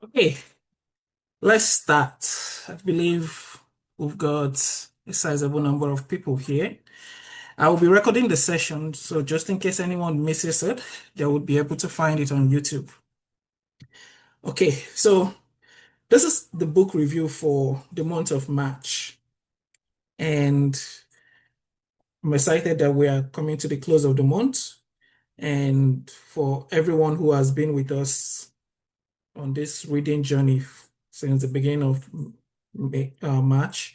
Okay, let's start. I believe we've got a sizable number of people here. I will be recording the session, so just in case anyone misses it, they would be able to find it on YouTube. Okay, so this is the book review for the month of March, and I'm excited that we are coming to the close of the month. And for everyone who has been with us on this reading journey since the beginning of March,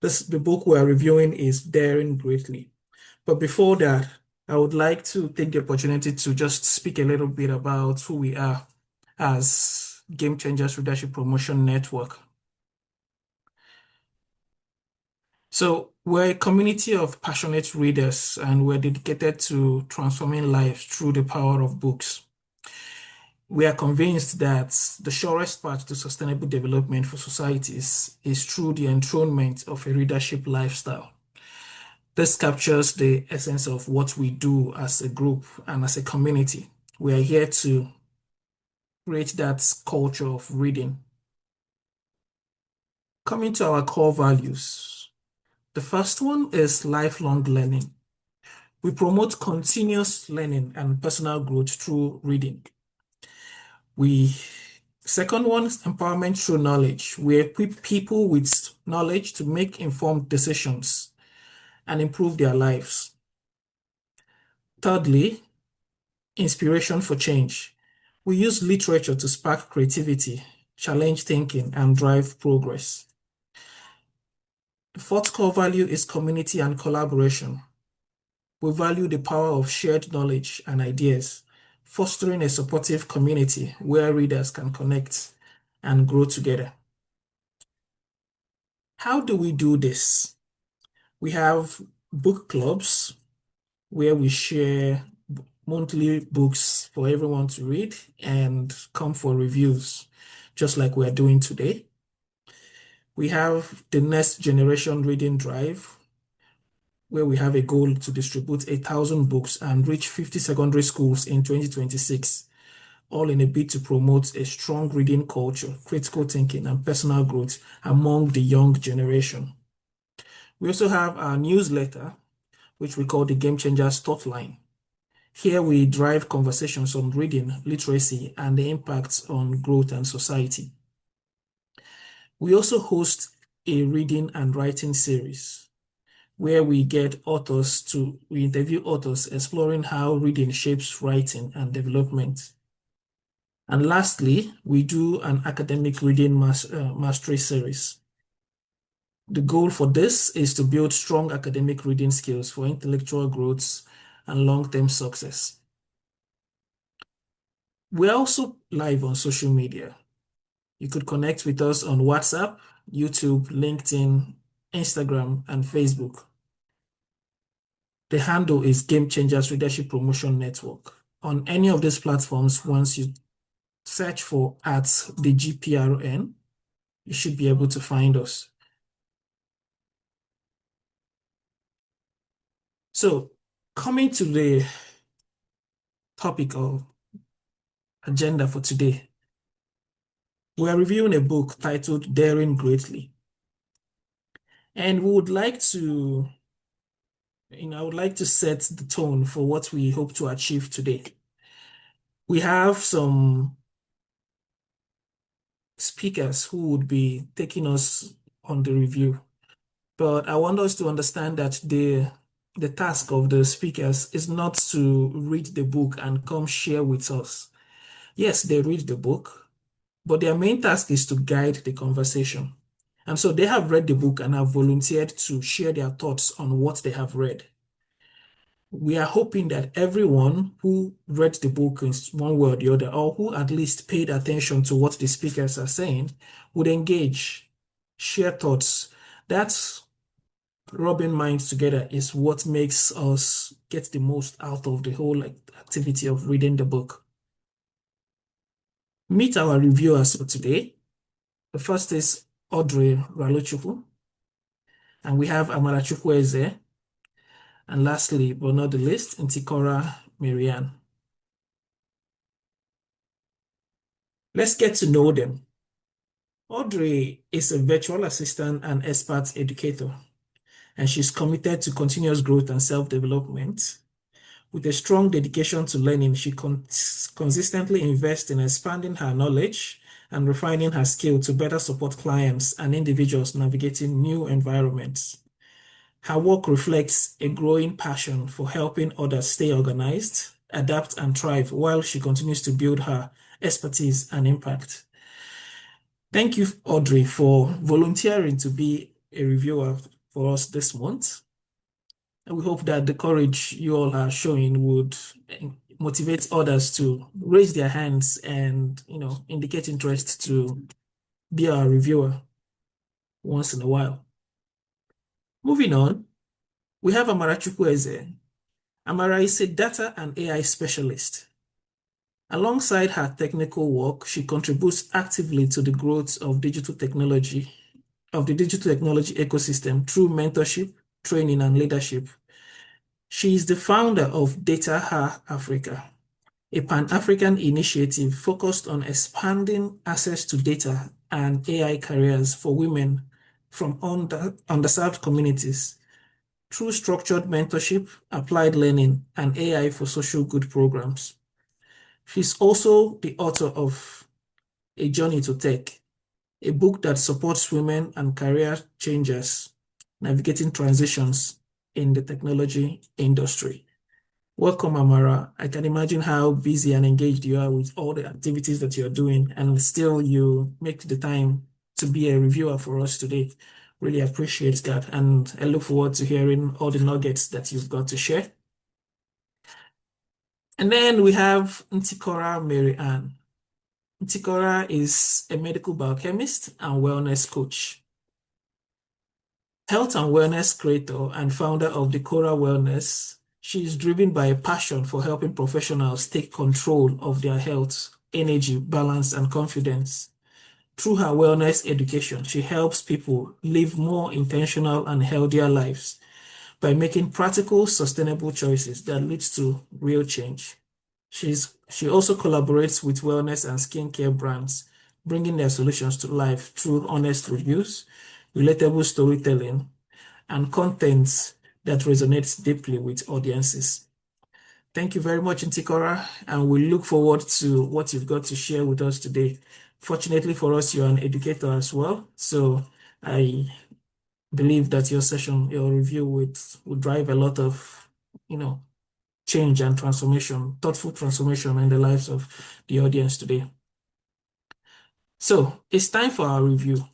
the book we're reviewing is Daring Greatly. But before that, I would like to take the opportunity to just speak a little bit about who we are as Game Changers Leadership Promotion Network. So we're a community of passionate readers, and we're dedicated to transforming lives through the power of books. We are convinced that the surest path to sustainable development for societies is through the enthronement of a readership lifestyle. This captures the essence of what we do as a group and as a community. We are here to create that culture of reading. Coming to our core values, the first one is lifelong learning. We promote continuous learning and personal growth through reading. Second one is empowerment through knowledge. We equip people with knowledge to make informed decisions and improve their lives. Thirdly, inspiration for change. We use literature to spark creativity, challenge thinking, and drive progress. The fourth core value is community and collaboration. We value the power of shared knowledge and ideas, fostering a supportive community where readers can connect and grow together. How do we do this? We have book clubs where we share monthly books for everyone to read and come for reviews, just like we're doing today. We have the Next Generation Reading Drive, where we have a goal to distribute 1,000 books and reach 50 secondary schools in 2026, all in a bid to promote a strong reading culture, critical thinking, and personal growth among the young generation. We also have our newsletter, which we call the Game Changers Hotline. Here we drive conversations on reading, literacy, and the impacts on growth and society. We also host a reading and writing series where we interview authors exploring how reading shapes writing and development. And lastly, we do an academic reading mastery series. The goal for this is to build strong academic reading skills for intellectual growth and long-term success. We're also live on social media. You could connect with us on WhatsApp, YouTube, LinkedIn, Instagram, and Facebook. The handle is Game Changers Leadership Promotion Network. On any of these platforms, once you search for at the GPRN, you should be able to find us. So, coming to the topic of agenda for today, we are reviewing a book titled Daring Greatly. And we would like to, I would like to set the tone for what we hope to achieve today. We have some speakers who would be taking us on the review, but I want us to understand that the task of the speakers is not to read the book and come share with us. Yes, they read the book, but their main task is to guide the conversation. And so they have read the book and have volunteered to share their thoughts on what they have read. We are hoping that everyone who read the book in one way or the other, or who at least paid attention to what the speakers are saying, would engage, share thoughts. That's rubbing minds together is what makes us get the most out of the whole activity of reading the book. Meet our reviewers for today. The first is Audrey Raluchukwu, and we have Amarachukwu there. And lastly, but not the least, Ntikorra Marianne. Let's get to know them. Audrey is a virtual assistant and expert educator, and she's committed to continuous growth and self-development. With a strong dedication to learning, she consistently invests in expanding her knowledge and refining her skill to better support clients and individuals navigating new environments. Her work reflects a growing passion for helping others stay organized, adapt, and thrive while she continues to build her expertise and impact. Thank you, Audrey, for volunteering to be a reviewer for us this month. And we hope that the courage you all are showing would motivate others to raise their hands and, indicate interest to be our reviewer once in a while. Moving on, we have Amarachukwu. Amara is a data and AI specialist. Alongside her technical work, she contributes actively to the growth of the digital technology ecosystem through mentorship, training, and leadership. She is the founder of DataHER Africa, a Pan-African initiative focused on expanding access to data and AI careers for women from underserved communities through structured mentorship, applied learning, and AI for social good programs. She's also the author of A Journey to Tech, a book that supports women and career changers navigating transitions in the technology industry. Welcome, Amara. I can imagine how busy and engaged you are with all the activities that you're doing, and still you make the time to be a reviewer for us today. Really appreciate that, and I look forward to hearing all the nuggets that you've got to share. And then we have Ntikorra Mary Ann. Ntikorra is a medical biochemist and wellness coach, health and wellness creator and founder of the Korra Wellness. She is driven by a passion for helping professionals take control of their health, energy, balance, and confidence. Through her wellness education, she helps people live more intentional and healthier lives by making practical, sustainable choices that leads to real change. She also collaborates with wellness and skincare brands, bringing their solutions to life through honest reviews, relatable storytelling, and content that resonates deeply with audiences. Thank you very much, Ntikorra, and we look forward to what you've got to share with us today. Fortunately for us, you're an educator as well, so I believe that your review would drive a lot of, change and transformation, thoughtful transformation in the lives of the audience today. So it's time for our review.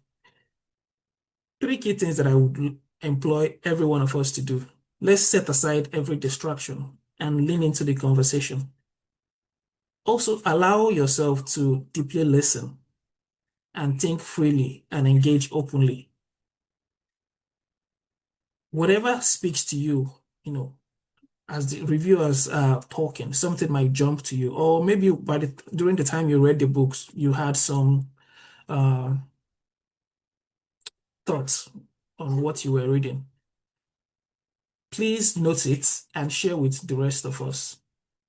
3 key things that I would employ every one of us to do. Let's set aside every distraction and lean into the conversation. Also, allow yourself to deeply listen and think freely and engage openly. Whatever speaks to you, as the reviewers are talking, something might jump to you, or maybe during the time you read the books, you had some thoughts on what you were reading. Please note it and share with the rest of us.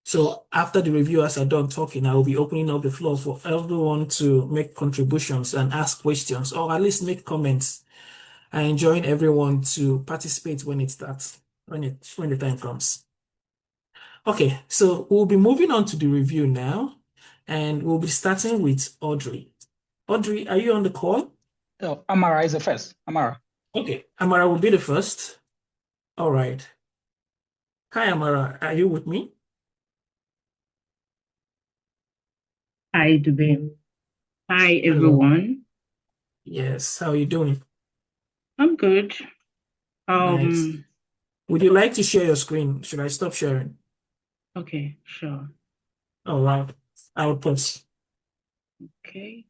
So after the reviewers are done talking, I will be opening up the floor for everyone to make contributions and ask questions, or at least make comments. I enjoy everyone to participate when it starts, when the time comes. Okay, so we'll be moving on to the review now, and we'll be starting with Audrey. Audrey, are you on the call? Oh, Amara is the first. Amara. Okay, Amara will be the first. All right. Hi, Amara. Are you with me? Hi, Dubem. Hi, Hello. everyone. Yes, how are you doing? I'm good. Nice. Would you like to share your screen? Should I stop sharing? Okay, sure. All right. I'll pause. Okay.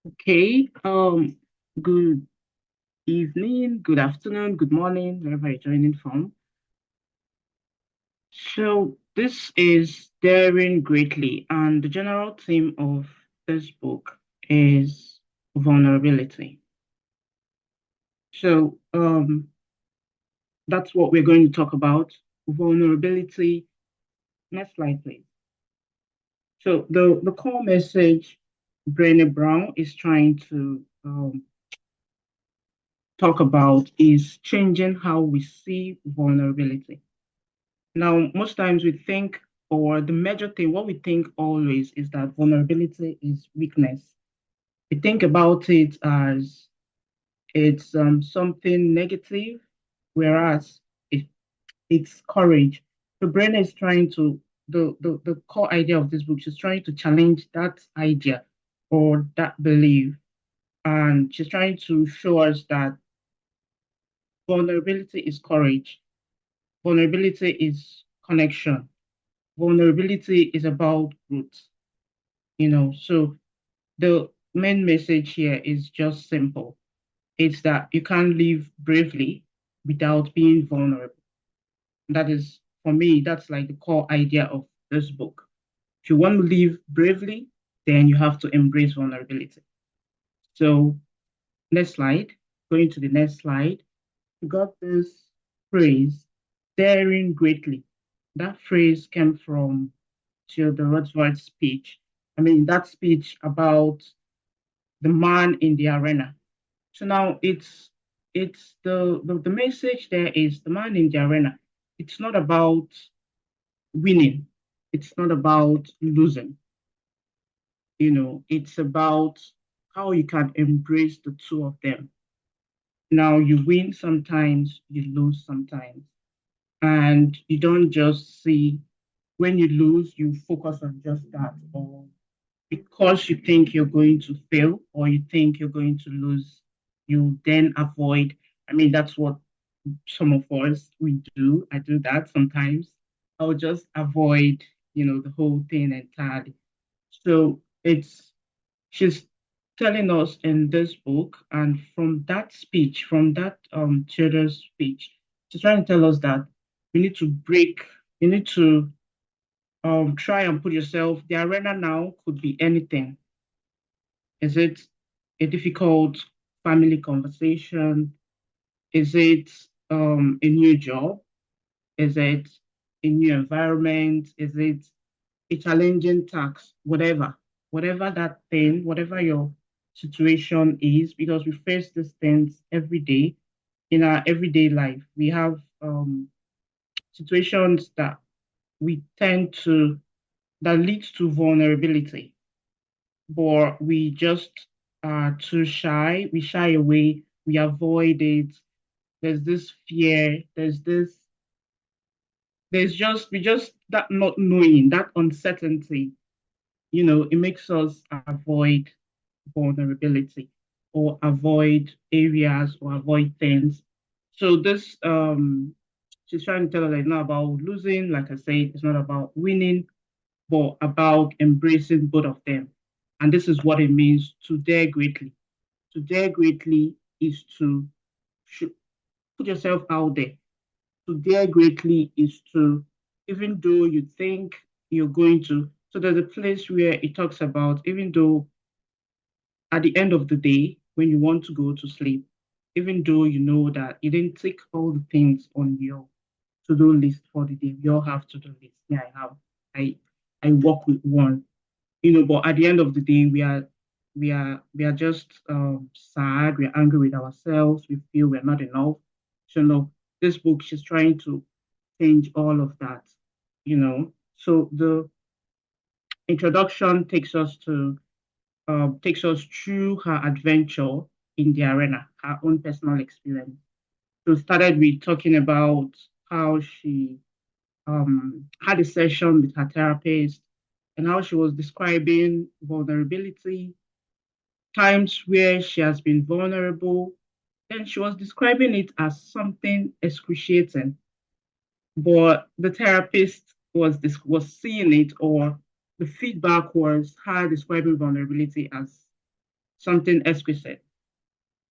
Okay. Good evening, good afternoon, good morning, wherever you're joining from. So this is Daring Greatly, and the general theme of this book is vulnerability. So that's what we're going to talk about, vulnerability. Next slide, please. So the core message Brené Brown is trying to talk about is changing how we see vulnerability. Now, most times we think, or the major thing, what we think always is that vulnerability is weakness. We think about it as it's something negative, whereas it's courage. So Brené is trying to, the core idea of this book, she's trying to challenge that idea or that belief. And she's trying to show us that vulnerability is courage. Vulnerability is connection. Vulnerability is about growth, So the main message here is just simple. It's that you can't live bravely without being vulnerable. That is, for me, that's like the core idea of this book. If you want to live bravely, then you have to embrace vulnerability. So, next slide, going to the next slide, we got this phrase, daring greatly. That phrase came from Theodore Roosevelt's speech. I mean, that speech about the man in the arena. So now it's the message there is the man in the arena. It's not about winning. It's not about losing. It's about how you can embrace the two of them. Now you win sometimes, you lose sometimes. And you don't just see when you lose, you focus on just that, or because you think you're going to fail or you think you're going to lose, you then avoid. I mean, that's what some of us we do. I do that sometimes. I'll just avoid, the whole thing entirely. So she's telling us in this book, and from that speech, from that Theodore's speech, she's trying to tell us that we need to break, you need to try and put yourself, the arena now could be anything. Is it a difficult family conversation? Is it a new job? Is it a new environment? Is it a challenging task? Whatever that thing, whatever your situation is, because we face these things every day in our everyday life. We have situations that we tend to, that leads to vulnerability, but we just are too shy. We shy away. We avoid it. There's this fear. We just, that not knowing, that uncertainty, it makes us avoid vulnerability or avoid areas or avoid things. So this, she's trying to tell us that it's not about losing, like I said, it's not about winning, but about embracing both of them. And this is what it means to dare greatly. To dare greatly is to put yourself out there. To dare greatly is to, even though you think you're going to, so there's a place where it talks about, even though at the end of the day, when you want to go to sleep, even though you know that you didn't tick all the things on your to-do list for the day, we all have to-do lists. Yeah, I have. I work with one, but at the end of the day, we are just sad, we're angry with ourselves, we feel we're not enough. So no, this book, she's trying to change all of that. So the introduction takes us through her adventure in the arena, her own personal experience. So started with talking about how she had a session with her therapist and how she was describing vulnerability, times where she has been vulnerable. Then she was describing it as something excruciating, but the therapist was seeing it, or the feedback was her describing vulnerability as something exquisite.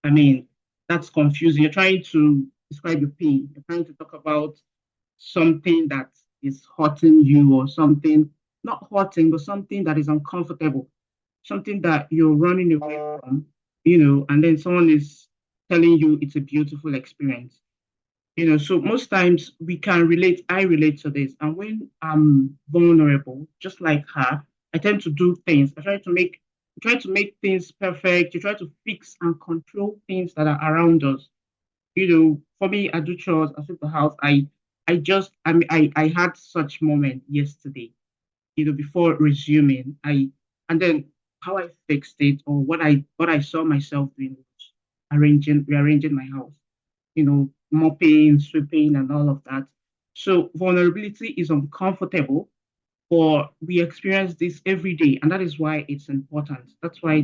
I mean, that's confusing. You're trying to describe your pain. You're trying to talk about something that is hurting you, or something not hurting, but something that is uncomfortable, something that you're running away from, and then someone is telling you it's a beautiful experience. So most times we can relate, I relate to this. And when I'm vulnerable, just like her, I tend to do things. I try to make things perfect. You try to fix and control things that are around us. For me, I do chores, I sweep the house. I had such moment yesterday, before resuming. And then how I fixed it, or what I saw myself doing was rearranging my house, mopping, sweeping, and all of that. So vulnerability is uncomfortable, but we experience this every day, and that is why it's important. That's why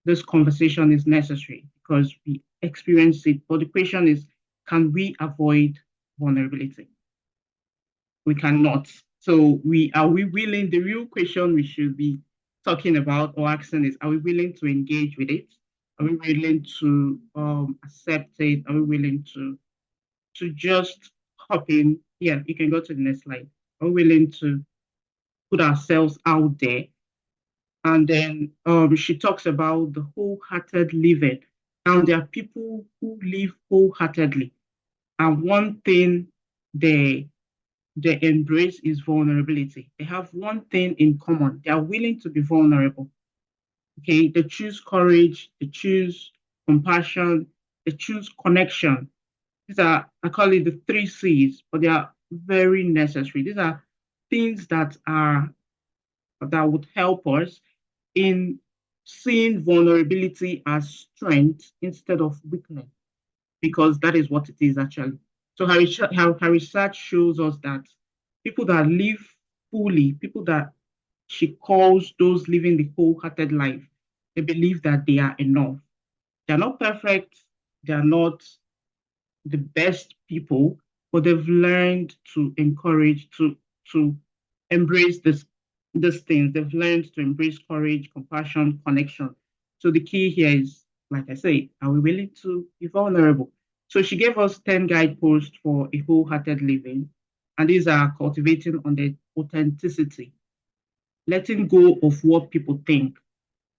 this conversation is necessary, because we experience it. But the question is, can we avoid vulnerability? We cannot. So are we willing? The real question we should be talking about or asking is, are we willing to engage with it? Are we willing to accept it? Are we willing to just hop in? Yeah, you can go to the next slide. Are we willing to put ourselves out there? And then she talks about the wholehearted living. And there are people who live wholeheartedly. And one thing they embrace is vulnerability. They have one thing in common. They are willing to be vulnerable. Okay, they choose courage, they choose compassion, they choose connection. These are, I call it the 3 C's, but they are very necessary. These are things that would help us in seeing vulnerability as strength instead of weakness, because that is what it is actually. So her research shows us that people that live fully, people that she calls those living the wholehearted life, they believe that they are enough. They're not perfect, they're not the best people, but they've learned to encourage, to embrace these things. They've learned to embrace courage, compassion, connection. So the key here is, like I say, are we willing to be vulnerable? So she gave us 10 guideposts for a wholehearted living, and these are cultivating on the authenticity, letting go of what people think.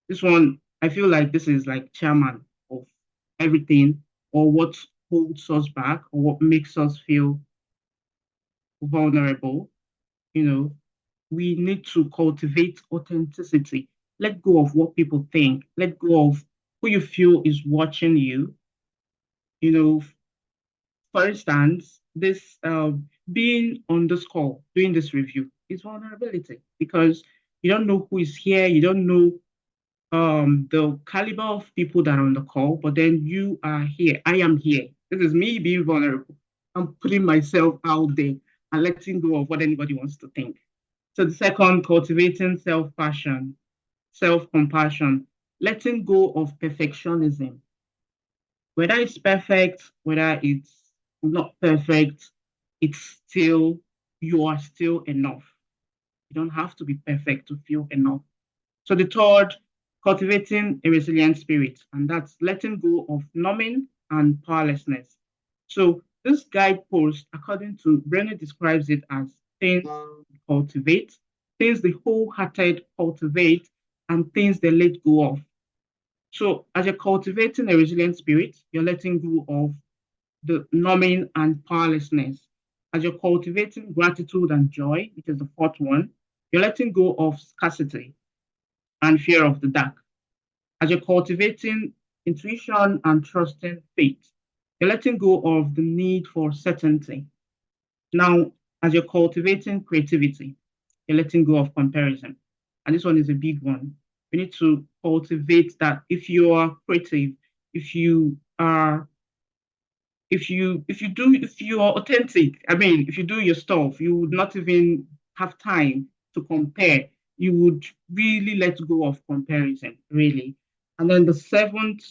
This one, I feel like this is like chairman of everything, or what holds us back, or what makes us feel vulnerable. We need to cultivate authenticity. Let go of what people think. Let go of who you feel is watching you. For instance, this being on this call, doing this review is vulnerability, because you don't know who is here. You don't know the caliber of people that are on the call, but then you are here. I am here. This is me being vulnerable. I'm putting myself out there and letting go of what anybody wants to think. So the second, cultivating self-passion, self-compassion, letting go of perfectionism. Whether it's perfect, whether it's not perfect, you are still enough. You don't have to be perfect to feel enough. So the third, cultivating a resilient spirit, and that's letting go of numbing and powerlessness. So this guidepost, according to Brené, describes it as things cultivate, things the wholehearted cultivate, and things they let go of. So as you're cultivating a resilient spirit, you're letting go of the numbing and powerlessness. As you're cultivating gratitude and joy, which is the fourth one, you're letting go of scarcity and fear of the dark. As you're cultivating intuition and trusting faith, you're letting go of the need for certainty. Now, as you're cultivating creativity, you're letting go of comparison. And this one is a big one. You need to cultivate that. If you are creative, if you are if you are authentic, I mean, if you do your stuff, you would not even have time to compare. You would really let go of comparison, really. And then the seventh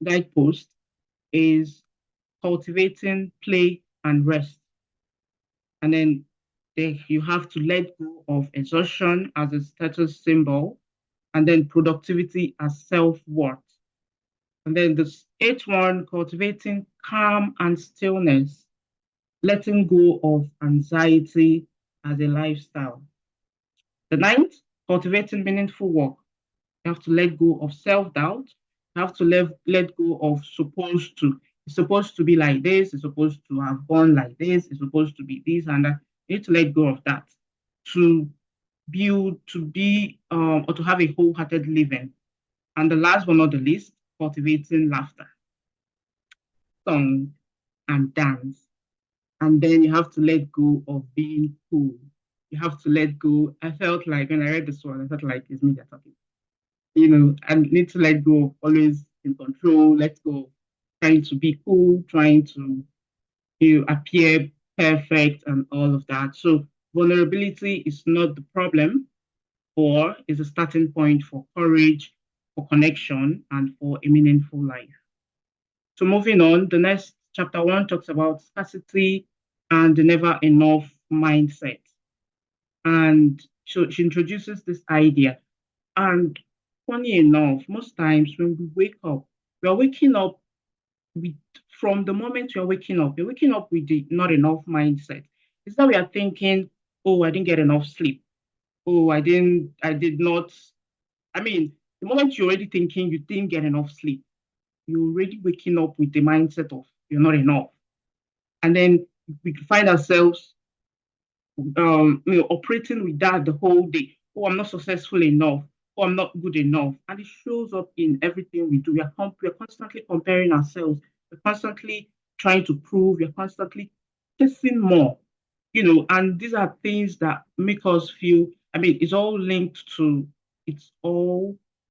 guidepost is cultivating play and rest. And then you have to let go of exhaustion as a status symbol, and then productivity as self-worth. And then the eighth one, cultivating calm and stillness, letting go of anxiety as a lifestyle. The ninth, cultivating meaningful work. You have to let go of self-doubt. You have to let go of supposed to. It's supposed to be like this. It's supposed to have gone like this. It's supposed to be this and that. You need to let go of that to build, to be, or to have a wholehearted living. And the last but not the least, cultivating laughter, song, and dance. And then you have to let go of being cool. You have to let go. I felt like when I read this one, I felt like it's me that's talking. I need to let go of always in control, let go of trying to be cool, trying to appear perfect and all of that. So vulnerability is not the problem, or is a starting point for courage, for connection, and for a meaningful life. So moving on, the next chapter one talks about scarcity and the never enough mindset. And so she introduces this idea. And funny enough, most times when we wake up, we are waking up with, from the moment you're waking up with the not enough mindset. It's that we are thinking, oh, I didn't get enough sleep. Oh, I did not. I mean, the moment you're already thinking you didn't get enough sleep, you're already waking up with the mindset of you're not enough. And then we find ourselves operating with that the whole day. Oh, I'm not successful enough. Oh, I'm not good enough. And it shows up in everything we do. We're constantly comparing ourselves. We're constantly trying to prove. We're constantly chasing more, and these are things that make us feel, I mean, it's all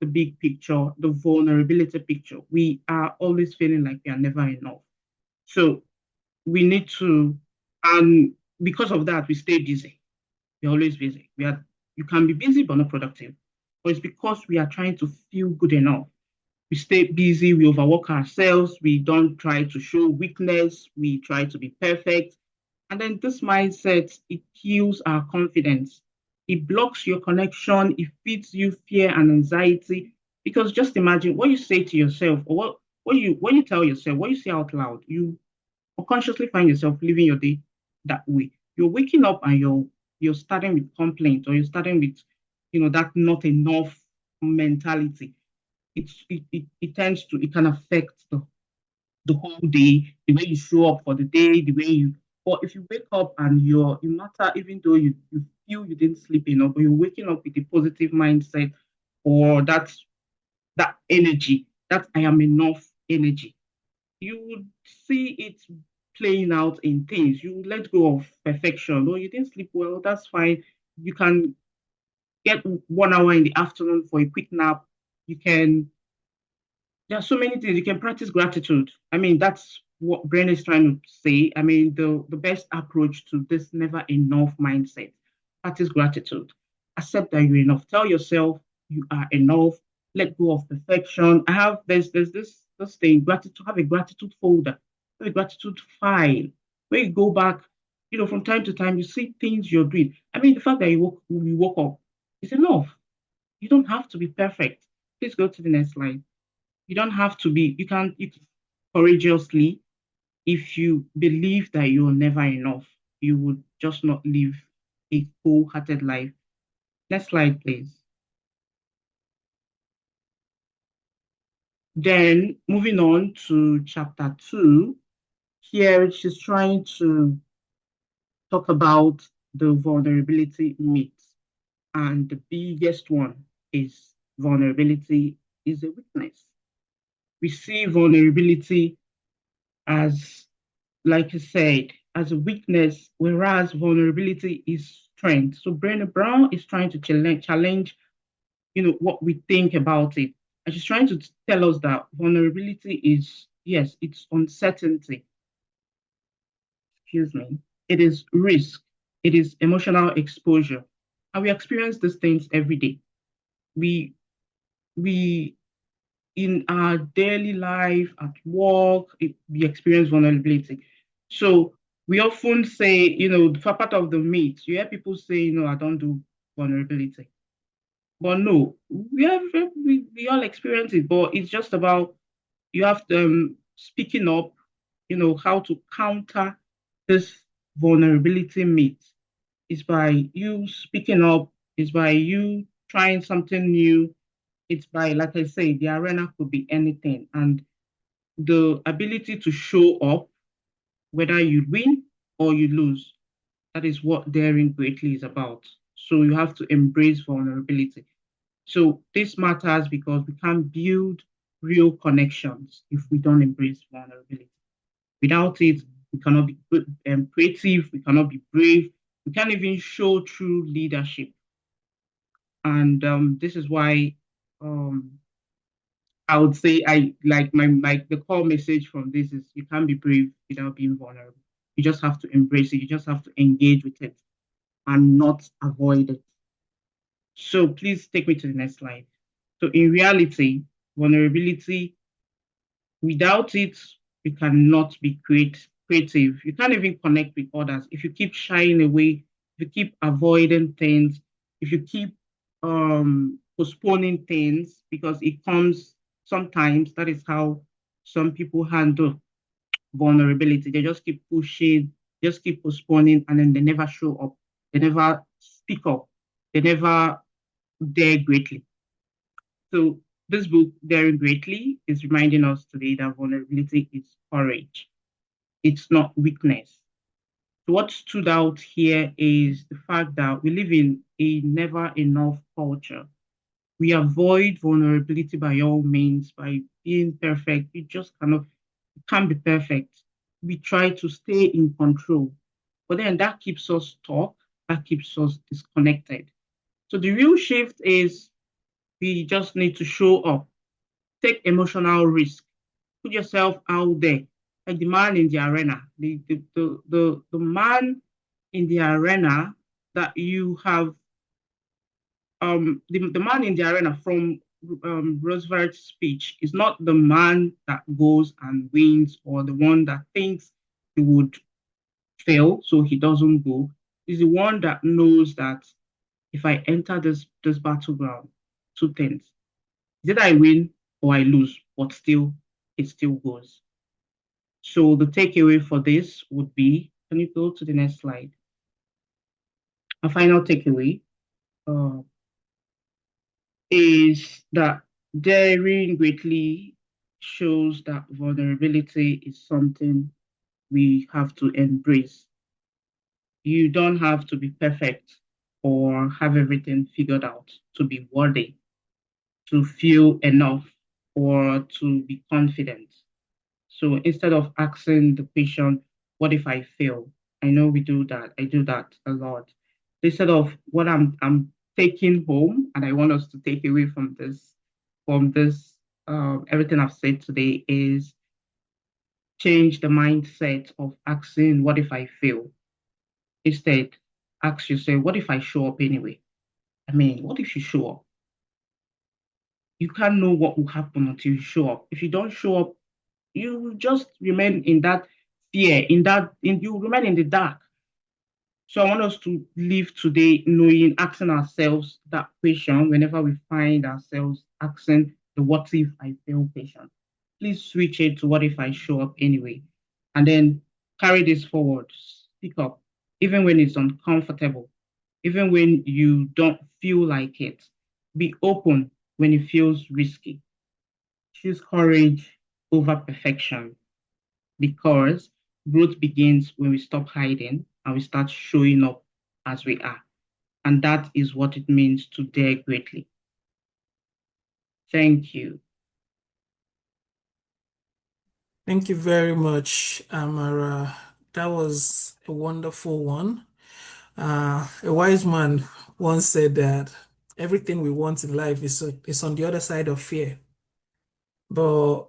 the big picture, the vulnerability picture. We are always feeling like we are never enough. So we need to, and because of that, we stay busy. We're always busy. You can be busy but not productive. But it's because we are trying to feel good enough. We stay busy, we overwork ourselves, we don't try to show weakness, we try to be perfect. And then this mindset, it kills our confidence. It blocks your connection, it feeds you fear and anxiety. Because just imagine what you say to yourself, or what you tell yourself, what you say out loud, you unconsciously find yourself living your day that way. You're waking up and you're starting with complaint, or you're starting with, that not enough mentality. It can affect the whole day, the way you show up for the day, the way you. Or if you wake up and you matter, even though you feel you didn't sleep enough, but you're waking up with a positive mindset, or that energy, that I am enough energy, you would see it playing out in things. You let go of perfection. Oh, you didn't sleep well, that's fine. You can get 1 hour in the afternoon for a quick nap. You can There are so many things. You can practice gratitude. I mean, that's what Brené is trying to say. I mean, the best approach to this never enough mindset, practice gratitude. Accept that you're enough. Tell yourself you are enough. Let go of perfection. There's this thing, gratitude, have a gratitude folder, have a gratitude file where you go back, from time to time, you see things you're doing. I mean, the fact that you woke up is enough. You don't have to be perfect. Please go to the next slide. You don't have to be, you can courageously, if you believe that you're never enough, you would just not live a wholehearted life. Next slide, please. Then moving on to chapter 2, here she's trying to talk about the vulnerability myth. And the biggest one is vulnerability is a weakness. We see vulnerability as, like I said, as a weakness, whereas vulnerability is strength. So Brené Brown is trying to challenge, what we think about it. And she's trying to tell us that vulnerability is, yes, it's uncertainty. Excuse me. It is risk. It is emotional exposure. And we experience these things every day. We we in our daily life, at work, we experience vulnerability. So we often say, for part of the myth, you hear people say, I don't do vulnerability. But no, we all experience it, but it's just about you have to speaking up, how to counter this vulnerability myth. Is by you speaking up, is by you trying something new. It's by, like I say, the arena could be anything. And the ability to show up, whether you win or you lose, that is what daring greatly is about. So you have to embrace vulnerability. So this matters because we can't build real connections if we don't embrace vulnerability. Without it, we cannot be creative, we cannot be brave, we can't even show true leadership. And this is why I would say I like the core message from this is you can't be brave without being vulnerable. You just have to embrace it. You just have to engage with it and not avoid it. So please take me to the next slide. So in reality, vulnerability, without it, you cannot be creative. You can't even connect with others. If you keep shying away, if you keep avoiding things, if you keep postponing things because it comes sometimes, that is how some people handle vulnerability. They just keep pushing, just keep postponing, and then they never show up. They never speak up. They never dare greatly. So this book, Daring Greatly, is reminding us today that vulnerability is courage. It's not weakness. So what stood out here is the fact that we live in a never enough culture. We avoid vulnerability by all means, by being perfect. You just cannot, it can't be perfect. We try to stay in control, but then that keeps us stuck, that keeps us disconnected. So the real shift is we just need to show up, take emotional risk, put yourself out there, like the man in the arena, the man in the arena that you have, the man in the arena from Roosevelt's speech is not the man that goes and wins or the one that thinks he would fail, so he doesn't go. He's the one that knows that if I enter this battleground, two things. Is it I win or I lose, but still, it still goes. So the takeaway for this would be, can you go to the next slide? A final takeaway is that daring greatly shows that vulnerability is something we have to embrace. You don't have to be perfect or have everything figured out to be worthy, to feel enough, or to be confident. So instead of asking the question, what if I fail? I know we do that. I do that a lot. Instead of what I'm taking home, and I want us to take away from this, everything I've said today is change the mindset of asking, what if I fail? Instead, ask yourself, what if I show up anyway? I mean, what if you show up? You can't know what will happen until you show up. If you don't show up, you just remain in that fear, you remain in the dark. So I want us to live today knowing, asking ourselves that question whenever we find ourselves asking the what if I fail question. Please switch it to what if I show up anyway. And then carry this forward. Speak up, even when it's uncomfortable, even when you don't feel like it. Be open when it feels risky. Choose courage over perfection because growth begins when we stop hiding and we start showing up as we are. And that is what it means to dare greatly. Thank you. Thank you very much, Amara. That was a wonderful one. A wise man once said that everything we want in life is on the other side of fear. But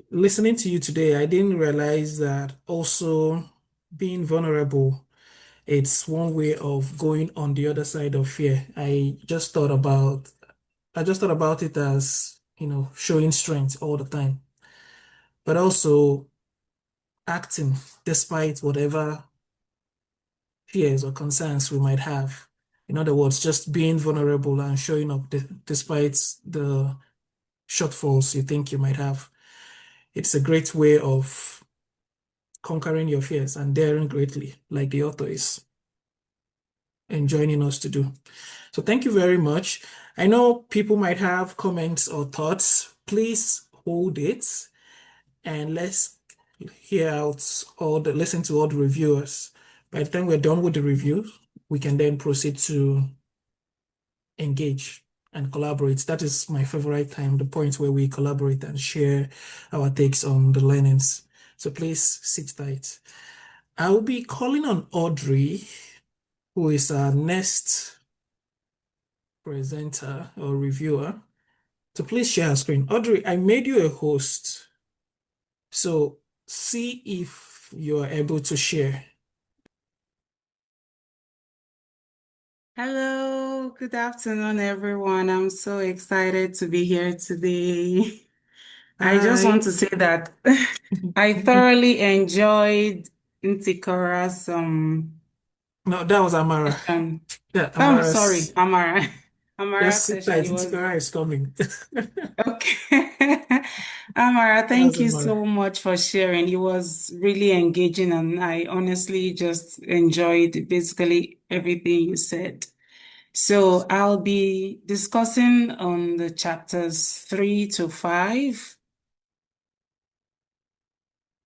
listening to you today, I didn't realize that also being vulnerable, it's one way of going on the other side of fear. I just thought about it as, showing strength all the time, but also acting despite whatever fears or concerns we might have. In other words, just being vulnerable and showing up despite the shortfalls you think you might have. It's a great way of conquering your fears and daring greatly, like the author is enjoining us to do. So thank you very much. I know people might have comments or thoughts. Please hold it and let's listen to all the reviewers. By the time we're done with the review, we can then proceed to engage and collaborate. That is my favorite time, the point where we collaborate and share our takes on the learnings. So please sit tight. I'll be calling on Audrey, who is our next presenter or reviewer, to please share her screen. Audrey, I made you a host, so see if you are able to share. Hello, good afternoon, everyone. I'm so excited to be here today. I just want to say that I thoroughly enjoyed Ntikorra's No, that was Amara. session. Yeah, Oh, sorry, Amara's. Amara. Amara's Just sit session. tight. It was Ntikorra is coming. okay. Amara, That thank was you Amara. so much for sharing. It was really engaging, and I honestly just enjoyed basically everything you said. So I'll be discussing on the chapters 3 to 5.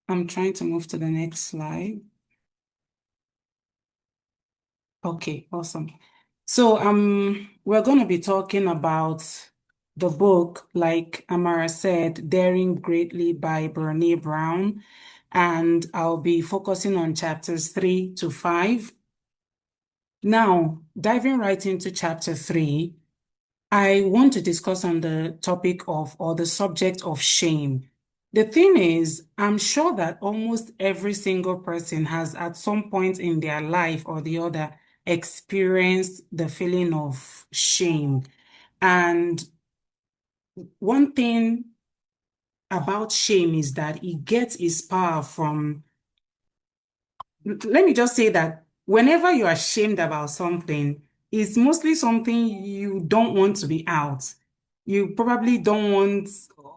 I'm trying to move to the next slide. Okay, awesome. So we're going to be talking about the book, like Amara said, Daring Greatly by Brené Brown, and I'll be focusing on chapters 3 to 5. Now, diving right into chapter 3, I want to discuss on the topic of, or the subject of shame. The thing is, I'm sure that almost every single person has at some point in their life or the other experienced the feeling of shame. And one thing about shame is that it gets its power from, let me just say that whenever you're ashamed about something, it's mostly something you don't want to be out. You probably don't want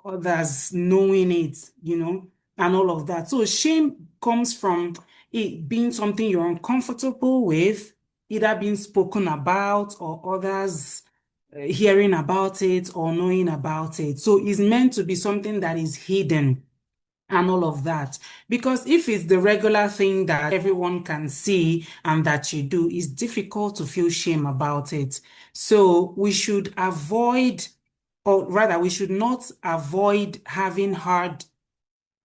others knowing it, and all of that. So shame comes from it being something you're uncomfortable with, either being spoken about or others hearing about it or knowing about it. So it's meant to be something that is hidden and all of that. Because if it's the regular thing that everyone can see and that you do, it's difficult to feel shame about it. So we should avoid, or rather, we should not avoid having hard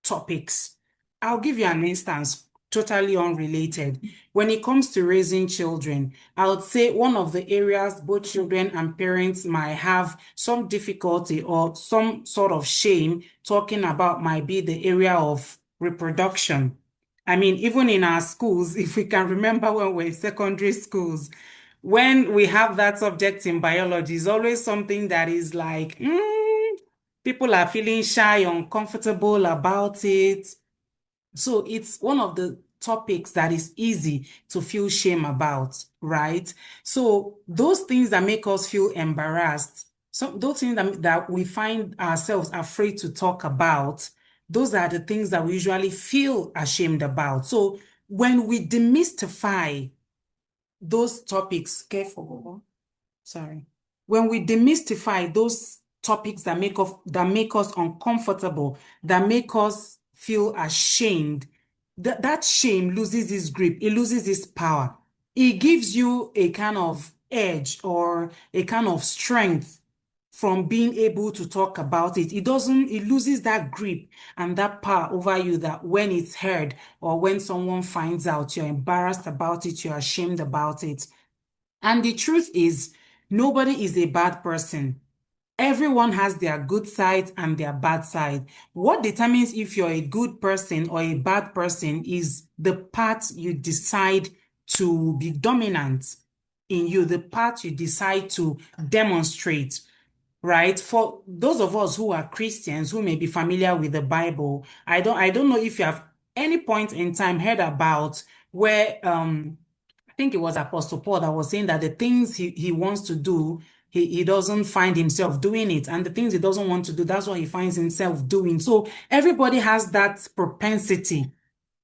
topics. I'll give you an instance, totally unrelated. When it comes to raising children, I would say one of the areas both children and parents might have some difficulty or some sort of shame talking about might be the area of reproduction. I mean, even in our schools, if we can remember when we're in secondary schools, when we have that subject in biology, it's always something that is like, people are feeling shy, uncomfortable about it. So it's one of the topics that is easy to feel shame about, right? So those things that make us feel embarrassed, those things that we find ourselves afraid to talk about, those are the things that we usually feel ashamed about. So when we demystify those topics, careful, sorry. When we demystify those topics that make us uncomfortable, that make us feel ashamed, that shame loses its grip, it loses its power. It gives you a kind of edge or a kind of strength from being able to talk about it. It loses that grip and that power over you that when it's heard or when someone finds out, you're embarrassed about it, you're ashamed about it. And the truth is, nobody is a bad person. Everyone has their good side and their bad side. What determines if you're a good person or a bad person is the part you decide to be dominant in you, the part you decide to demonstrate, right? For those of us who are Christians, who may be familiar with the Bible, I don't know if you have any point in time heard about where I think it was Apostle Paul that was saying that the things he wants to do, he doesn't find himself doing it. And the things he doesn't want to do, that's what he finds himself doing. So everybody has that propensity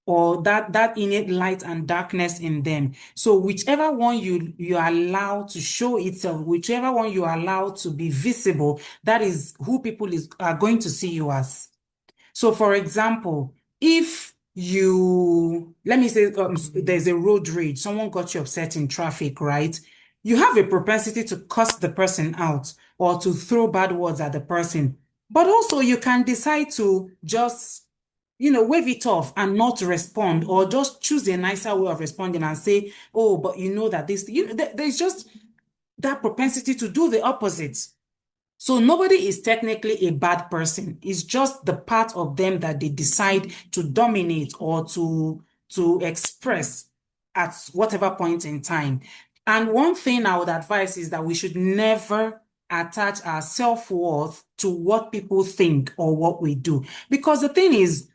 or that innate light and darkness in them. So whichever one you allow to show itself, whichever one you allow to be visible, that is who people are going to see you as. So for example, if let me say, there's a road rage, someone got you upset in traffic, right? You have a propensity to cuss the person out or to throw bad words at the person. But also you can decide to just, wave it off and not respond, or just choose a nicer way of responding and say, oh, but you know that this, there's just that propensity to do the opposite. So nobody is technically a bad person. It's just the part of them that they decide to dominate or to express at whatever point in time. And one thing I would advise is that we should never attach our self-worth to what people think or what we do. Because the thing is,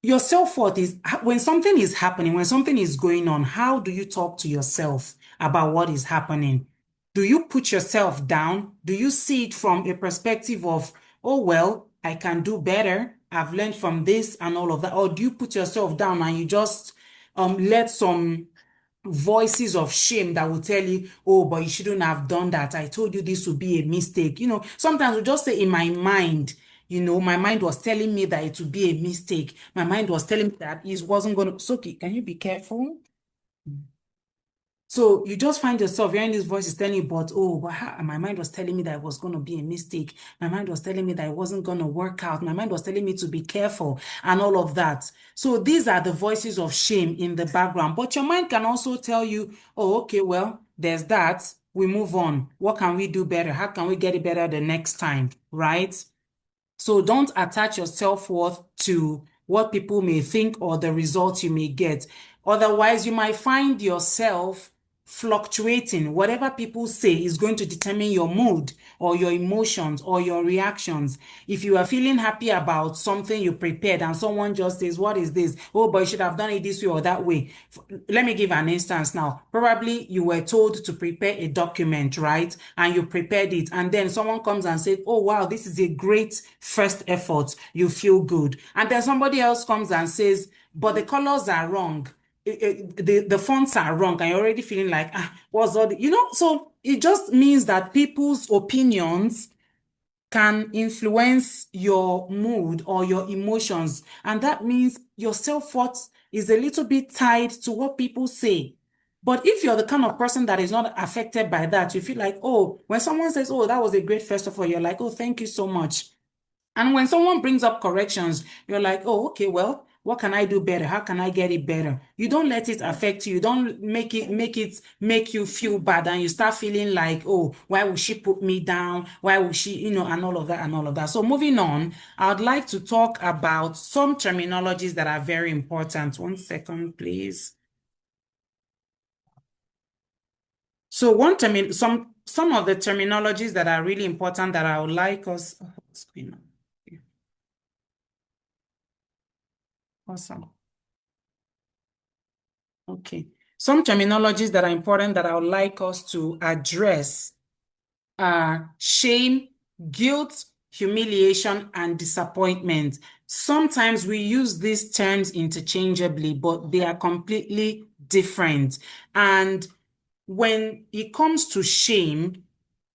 your self-worth is when something is happening, when something is going on, how do you talk to yourself about what is happening? Do you put yourself down? Do you see it from a perspective of, oh, well, I can do better. I've learned from this and all of that. Or do you put yourself down and you just let some voices of shame that will tell you, oh, but you shouldn't have done that. I told you this would be a mistake. Sometimes we just say in my mind, my mind was telling me that it would be a mistake. My mind was telling me that it wasn't going to. Soki, can you be careful? So you just find yourself hearing these voices telling you, but my mind was telling me that it was going to be a mistake. My mind was telling me that it wasn't going to work out. My mind was telling me to be careful and all of that. So these are the voices of shame in the background. But your mind can also tell you, oh, okay, well, there's that. We move on. What can we do better? How can we get it better the next time, right? So don't attach your self-worth to what people may think or the results you may get. Otherwise, you might find yourself fluctuating. Whatever people say is going to determine your mood or your emotions or your reactions. If you are feeling happy about something you prepared and someone just says, what is this? Oh, but you should have done it this way or that way. Let me give an instance now. Probably you were told to prepare a document, right? And you prepared it. And then someone comes and says, oh, wow, this is a great first effort. You feel good. And then somebody else comes and says, but the colors are wrong. The fonts are wrong, and you're already feeling like, what's all so it just means that people's opinions can influence your mood or your emotions, and that means your self-worth is a little bit tied to what people say. But if you're the kind of person that is not affected by that, you feel like, oh, when someone says, oh, that was a great first of all, you're like, oh, thank you so much. And when someone brings up corrections, you're like, oh, okay, well, what can I do better? How can I get it better? You don't let it affect you. You don't make you feel bad, and you start feeling like, oh, why would she put me down? Why would she, and all of that and all of that. So moving on, I'd like to talk about some terminologies that are very important. 1 second, please. So some of the terminologies that are really important that I would like us. Oh, what's going on? Awesome. Okay. Some terminologies that are important that I would like us to address are shame, guilt, humiliation, and disappointment. Sometimes we use these terms interchangeably, but they are completely different. And when it comes to shame,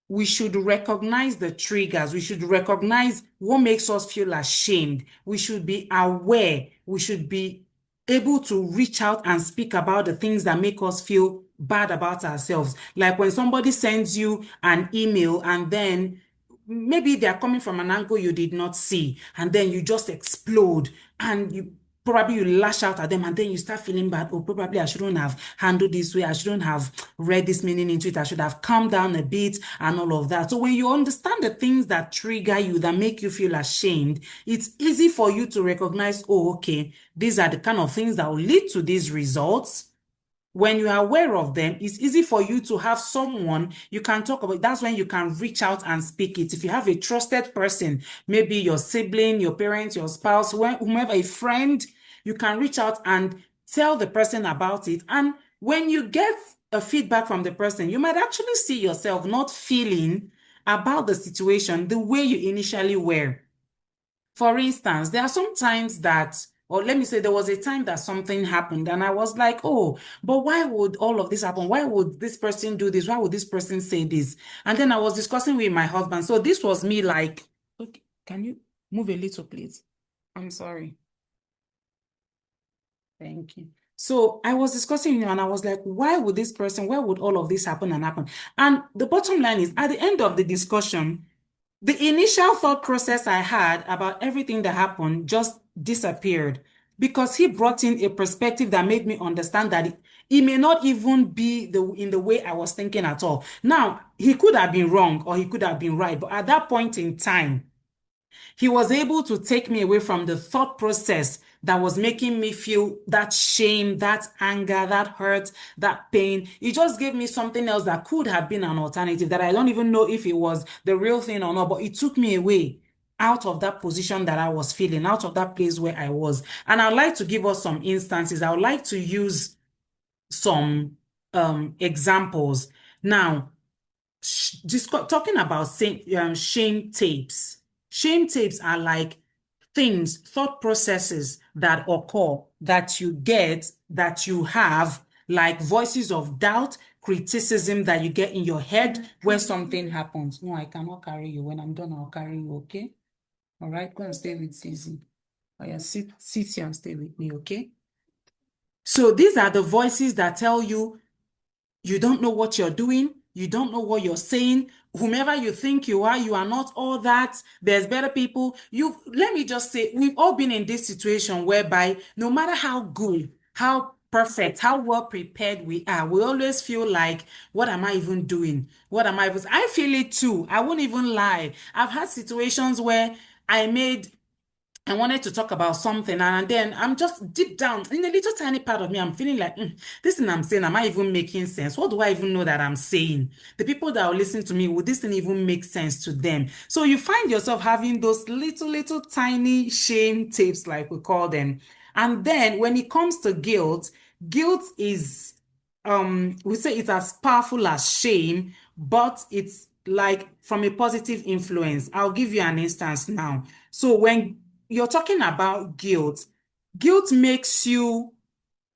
we should recognize the triggers. We should recognize what makes us feel ashamed. We should be aware. We should be able to reach out and speak about the things that make us feel bad about ourselves. Like when somebody sends you an email and then maybe they're coming from an angle you did not see, and then you just explode and you lash out at them, and then you start feeling bad. Oh, probably I shouldn't have handled this way. I shouldn't have read this meaning into it. I should have calmed down a bit and all of that. So when you understand the things that trigger you, that make you feel ashamed, it's easy for you to recognize, oh, okay, these are the kind of things that will lead to these results. When you are aware of them, it's easy for you to have someone you can talk about. That's when you can reach out and speak it. If you have a trusted person, maybe your sibling, your parents, your spouse, whomever, a friend, you can reach out and tell the person about it. And when you get a feedback from the person, you might actually see yourself not feeling about the situation the way you initially were. For instance, there are some times that, or let me say, there was a time that something happened and I was like, oh, but why would all of this happen? Why would this person do this? Why would this person say this? And then I was discussing with my husband. So this was me like, okay, can you move a little, please? I'm sorry. Thank you. So I was discussing, and I was like, why would all of this happen and happen? And the bottom line is, at the end of the discussion, the initial thought process I had about everything that happened just disappeared because he brought in a perspective that made me understand that it may not even be in the way I was thinking at all. Now, he could have been wrong or he could have been right, but at that point in time, he was able to take me away from the thought process that was making me feel that shame, that anger, that hurt, that pain. It just gave me something else that could have been an alternative that I don't even know if it was the real thing or not, but it took me away out of that position that I was feeling, out of that place where I was. And I'd like to give us some instances. I would like to use some examples. Now, talking about shame tapes. Shame tapes are like things, thought processes that occur, that you get, that you have, like voices of doubt, criticism that you get in your head when something happens. No, I cannot carry you. When I'm done, I'll carry you, okay? All right, go and stay with Susie. Oh, yeah, sit here and stay with me, okay? So these are the voices that tell you, you don't know what you're doing. You don't know what you're saying. Whomever you think you are not all that. There's better people. Let me just say, we've all been in this situation whereby no matter how good, how perfect, how well prepared we are, we always feel like, what am I even doing? I feel it too. I won't even lie. I've had situations where I wanted to talk about something, and then I'm just deep down in a little tiny part of me, I'm feeling like, this thing I'm saying, am I even making sense? What do I even know that I'm saying? The people that will listen to me, would this thing even make sense to them? So you find yourself having those little tiny shame tapes, like we call them. And then when it comes to guilt is, we say it's as powerful as shame, but it's like from a positive influence. I'll give you an instance now. So when you're talking about guilt makes you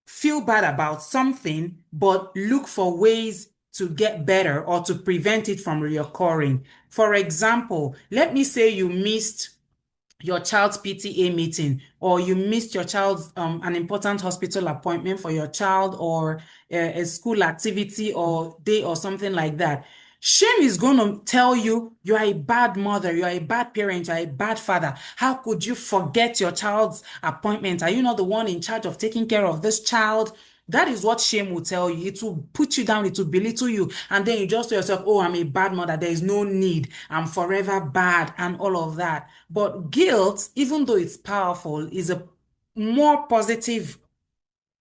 feel bad about something, but look for ways to get better or to prevent it from reoccurring. For example, let me say you missed your child's PTA meeting, or you missed your child's an important hospital appointment for your child, or a school activity or day or something like that. Shame is going to tell you are a bad mother, you're a bad parent, you're a bad father. How could you forget your child's appointment? Are you not the one in charge of taking care of this child? That is what shame will tell you. It will put you down, it will belittle you. And then you just tell yourself, oh, I'm a bad mother. There is no need. I'm forever bad and all of that. But guilt, even though it's powerful, is a more positive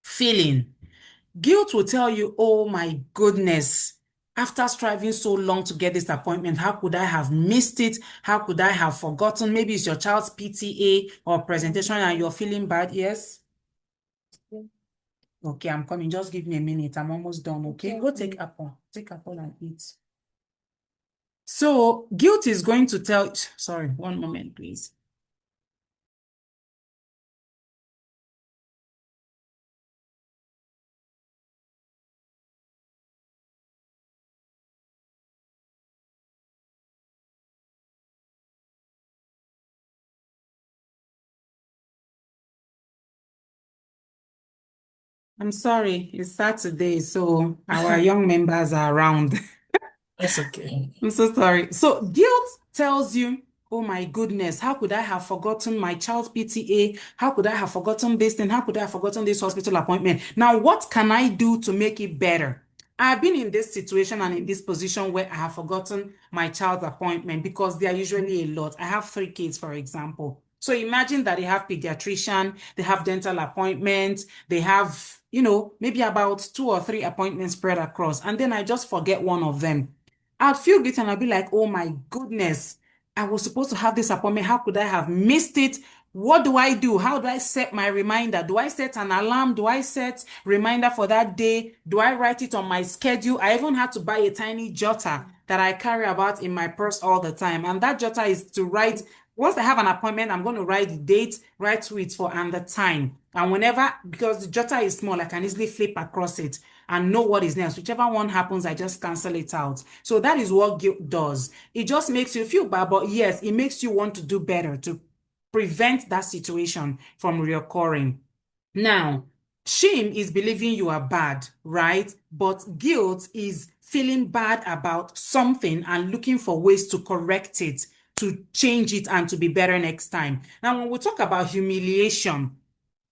feeling. Guilt will tell you, oh my goodness, after striving so long to get this appointment, how could I have missed it? How could I have forgotten? Maybe it's your child's PTA or presentation and you're feeling bad. Yes? Okay, I'm coming. Just give me a minute. I'm almost done. Okay, go take apple. Take apple and eat. So guilt is going to tell, sorry, one moment, please. I'm sorry, it's Saturday, so our young members are around. That's okay. I'm so sorry. So guilt tells you, oh my goodness, how could I have forgotten my child's PTA? How could I have forgotten this thing? How could I have forgotten this hospital appointment? Now, what can I do to make it better? I've been in this situation and in this position where I have forgotten my child's appointment because they are usually a lot. I have 3 kids, for example. So imagine that they have pediatrician, they have dental appointments, they have, maybe about 2 or 3 appointments spread across, and then I just forget one of them. I'd feel guilty and I'd be like, oh my goodness, I was supposed to have this appointment. How could I have missed it? What do I do? How do I set my reminder? Do I set an alarm? Do I set reminder for that day? Do I write it on my schedule? I even had to buy a tiny jotter that I carry about in my purse all the time. And that jotter is to write, once I have an appointment, I'm going to write the date, write who it's for, and the time. And whenever, because the jotter is small, I can easily flip across it and know what is next. Whichever one happens, I just cancel it out. So that is what guilt does. It just makes you feel bad, but yes, it makes you want to do better to prevent that situation from reoccurring. Now, Shame is believing you are bad, right? But guilt is feeling bad about something and looking for ways to correct it, to change it, and to be better next time. Now, when we talk about humiliation,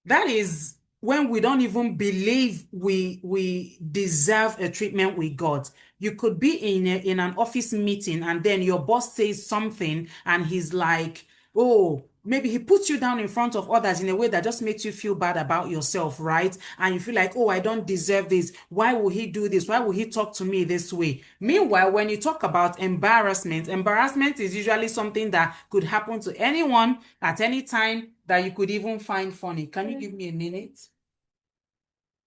that is when we don't even believe we deserve a treatment we got. You could be in an office meeting and then your boss says something and he's like, oh, maybe he puts you down in front of others in a way that just makes you feel bad about yourself, right? And you feel like, oh, I don't deserve this. Why will he do this? Why will he talk to me this way? Meanwhile, when you talk about embarrassment is usually something that could happen to anyone at any time that you could even find funny. Can you give me a minute?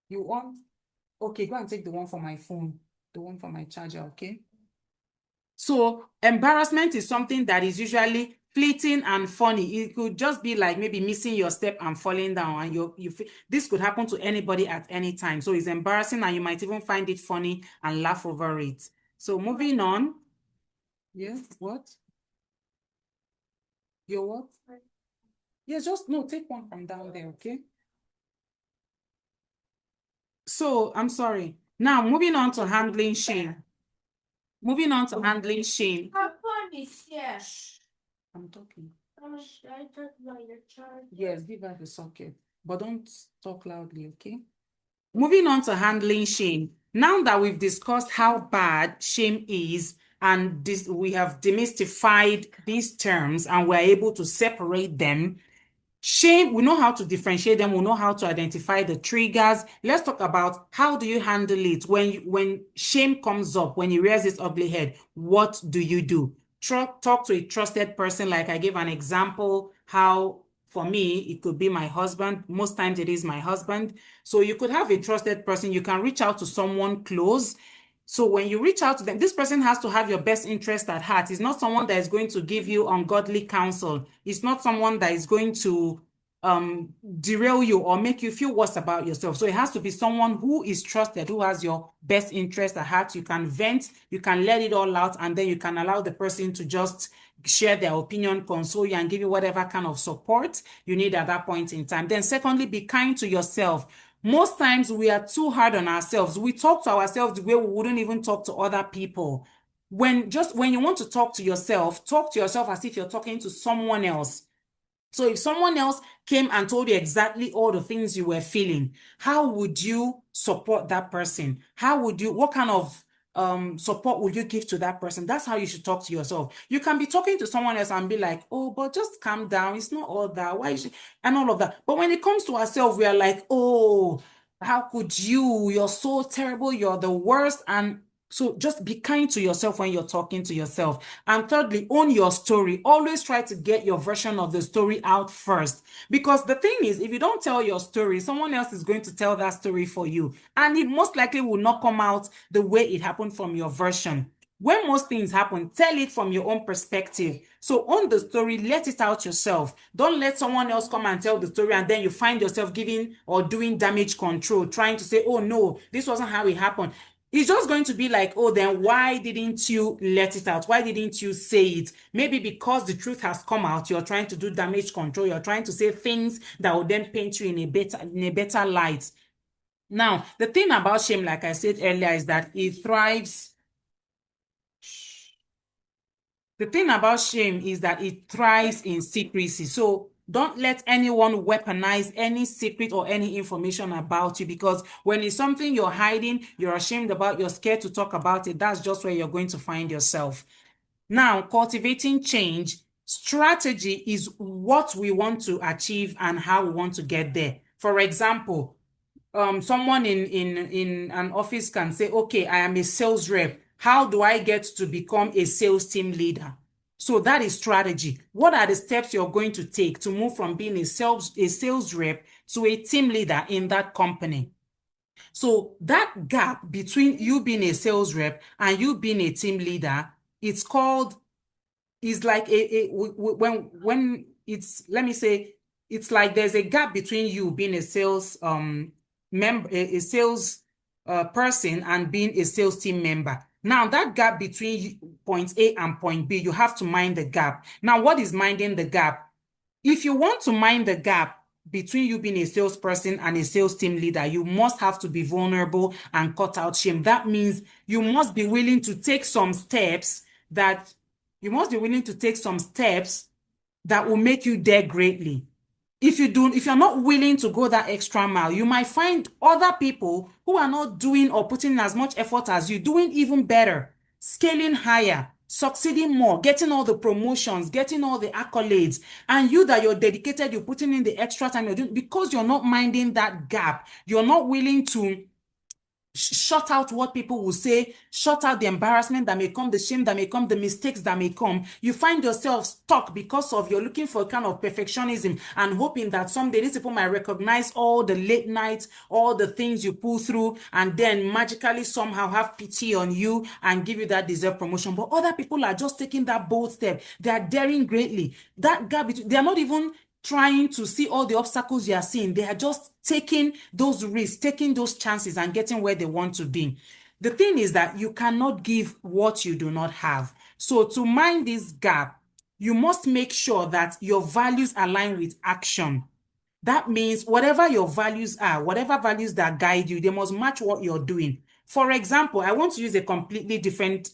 You want? Okay, go and take the one for my phone, the one for my charger, okay? So embarrassment is something that is usually fleeting and funny. It could just be like maybe missing your step and falling down, and you feel this could happen to anybody at any time. So it's embarrassing, and you might even find it funny and laugh over it. So moving on. Yes, what? Your what? Yeah, just no, take one from down there, okay? So I'm sorry. Now moving on to handling shame. Moving on to handling shame. Our phone is here. I'm talking. I took my charger. Yes, give her the socket, but don't talk loudly, okay? Moving on to handling shame. Now that we've discussed how bad shame is, and we have demystified these terms and we're able to separate them, shame, we know how to differentiate them. We know how to identify the triggers. Let's talk about how do you handle it when shame comes up, when it rears its ugly head. What do you do? Talk to a trusted person. Like I gave an example, how for me, it could be my husband. Most times it is my husband. So you could have a trusted person. You can reach out to someone close. So when you reach out to them, this person has to have your best interest at heart. It's not someone that is going to give you ungodly counsel. It's not someone that is going to derail you or make you feel worse about yourself. So it has to be someone who is trusted, who has your best interest at heart. You can vent, you can let it all out, and then you can allow the person to just share their opinion, console you, and give you whatever kind of support you need at that point in time. Then secondly, be kind to yourself. Most times we are too hard on ourselves. We talk to ourselves the way we wouldn't even talk to other people. When you want to talk to yourself as if you're talking to someone else. So if someone else came and told you exactly all the things you were feeling, how would you support that person? What kind of support would you give to that person? That's how you should talk to yourself. You can be talking to someone else and be like, oh, but just calm down. It's not all that. Why is and all of that. But when it comes to ourselves, we are like, oh, how could you? You're so terrible. You're the worst. And so just be kind to yourself when you're talking to yourself. And thirdly, own your story. Always try to get your version of the story out first. Because the thing is, if you don't tell your story, someone else is going to tell that story for you. And it most likely will not come out the way it happened from your version. When most things happen, tell it from your own perspective. So own the story, let it out yourself. Don't let someone else come and tell the story and then you find yourself giving or doing damage control, trying to say, oh no, this wasn't how it happened. It's just going to be like, oh, then why didn't you let it out? Why didn't you say it? Maybe because the truth has come out, you're trying to do damage control. You're trying to say things that will then paint you in a better light. Now, the thing about shame, like I said earlier, is that it thrives. The thing about shame is that it thrives in secrecy. So don't let anyone weaponize any secret or any information about you, because when it's something you're hiding, you're ashamed about, you're scared to talk about it, that's just where you're going to find yourself. Now, cultivating change, strategy is what we want to achieve and how we want to get there. For example, someone in an office can say, okay, I am a sales rep. How do I get to become a sales team leader? So that is strategy. What are the steps you're going to take to move from being a sales rep to a team leader in that company? So that gap between you being a sales rep and you being a team leader, it's like when it's, let me say, it's like there's a gap between you being a sales person and being a sales team member. Now, that gap between point A and point B, you have to mind the gap. Now, what is minding the gap? If you want to mind the gap, between you being a salesperson and a sales team leader. You must have to be vulnerable and cut out shame. That means you must be willing to take some steps that will make you dare greatly. If you're not willing to go that extra mile, you might find other people who are not doing or putting in as much effort as you, doing even better, scaling higher, succeeding more, getting all the promotions, getting all the accolades, and you that you're dedicated, you're putting in the extra time you're doing, because you're not minding that gap, you're not willing to shut out what people will say, shut out the embarrassment that may come, the shame that may come, the mistakes that may come. You find yourself stuck because of you're looking for a kind of perfectionism and hoping that someday these people might recognize all the late nights, all the things you pull through, and then magically somehow have pity on you and give you that deserved promotion. But other people are just taking that bold step. They are daring greatly. That gap between, they are not even trying to see all the obstacles you are seeing. They are just taking those risks, taking those chances, and getting where they want to be. The thing is that you cannot give what you do not have. So to mind this gap, you must make sure that your values align with action. That means whatever your values are, whatever values that guide you, they must match what you're doing. For example, I want to use a completely different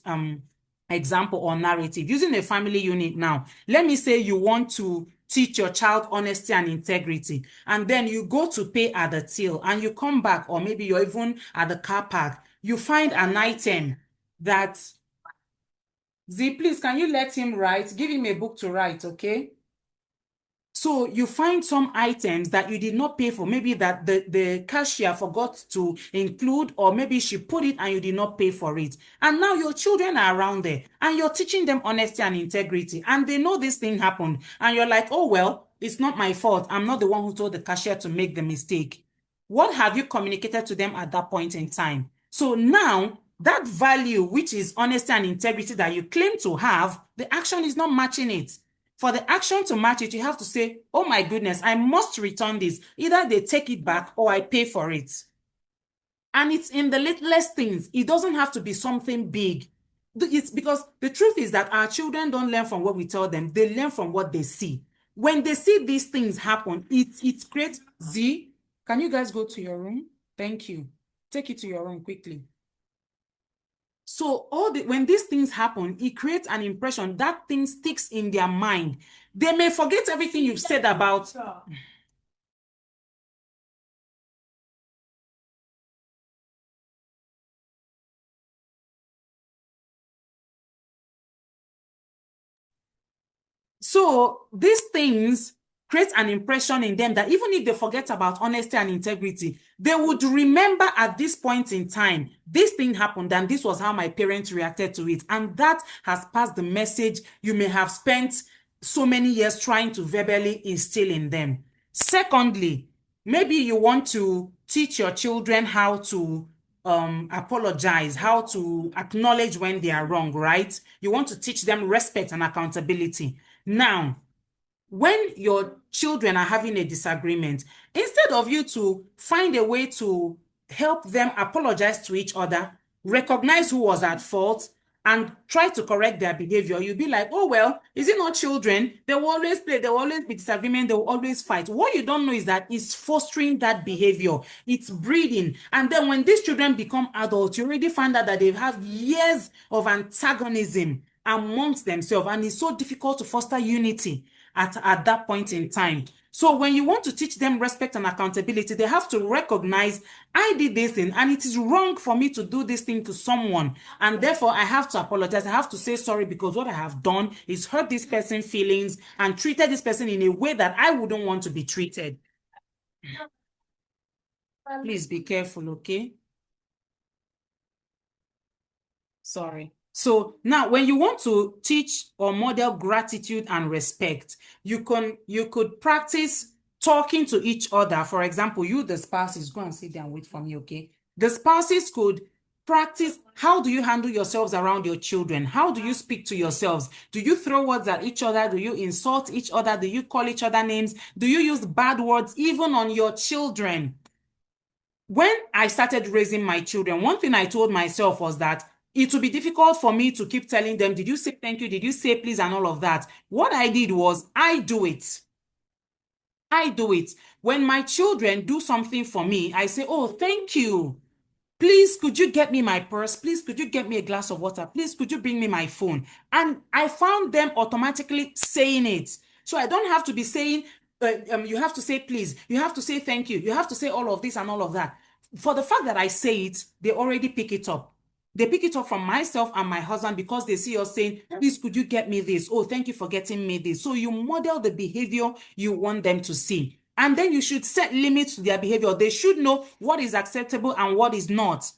example or narrative. Using a family unit now, let me say you want to teach your child honesty and integrity, and then you go to pay at the till and you come back, or maybe you're even at the car park, you find an item that, Z, please, can you let him write? Give him a book to write, okay? So you find some items that you did not pay for, maybe that the cashier forgot to include, or maybe she put it and you did not pay for it. And now your children are around there and you're teaching them honesty and integrity, and they know this thing happened. And you're like, oh, well, it's not my fault. I'm not the one who told the cashier to make the mistake. What have you communicated to them at that point in time? So now that value, which is honesty and integrity that you claim to have, the action is not matching it. For the action to match it, you have to say, oh my goodness, I must return this. Either they take it back or I pay for it. And it's in the littlest things. It doesn't have to be something big. It's because the truth is that our children don't learn from what we tell them. They learn from what they see. When they see these things happen, it creates... Z, can you guys go to your room? Thank you. Take it to your room quickly. So when these things happen, it creates an impression. That thing sticks in their mind. They may forget everything you've said about. So these things create an impression in them that even if they forget about honesty and integrity, they would remember at this point in time, this thing happened and this was how my parents reacted to it. And that has passed the message you may have spent so many years trying to verbally instill in them. Secondly, maybe you want to teach your children how to apologize, how to acknowledge when they are wrong, right? You want to teach them respect and accountability. Now, when your children are having a disagreement, instead of you to find a way to help them apologize to each other, recognize who was at fault, and try to correct their behavior, you'll be like, oh, well, is it not children? They will always play, there will always be disagreement, they will always fight. What you don't know is that it's fostering that behavior, it's breeding. And then when these children become adults, you already find out that they have years of antagonism amongst themselves, and it's so difficult to foster unity at that point in time. So when you want to teach them respect and accountability, they have to recognize, I did this thing and it is wrong for me to do this thing to someone, and therefore I have to apologize. I have to say sorry because what I have done is hurt this person's feelings and treated this person in a way that I wouldn't want to be treated. Please be careful, okay? Sorry. So now when you want to teach or model gratitude and respect, you could practice talking to each other. For example, you, the spouses, go and sit there and wait for me, okay? The spouses could practice, how do you handle yourselves around your children? How do you speak to yourselves? Do you throw words at each other? Do you insult each other? Do you call each other names? Do you use bad words even on your children? When I started raising my children, one thing I told myself was that it would be difficult for me to keep telling them, did you say thank you? Did you say please? And all of that. What I did was I do it. I do it. When my children do something for me, I say, oh, thank you. Please, could you get me my purse? Please, could you get me a glass of water? Please, could you bring me my phone? And I found them automatically saying it. So I don't have to be saying, you have to say please, you have to say thank you, you have to say all of this and all of that. For the fact that I say it, they already pick it up. They pick it up from myself and my husband because they see us saying, please, could you get me this? Oh, thank you for getting me this. So you model the behavior you want them to see. And then you should set limits to their behavior. They should know what is acceptable and what is not.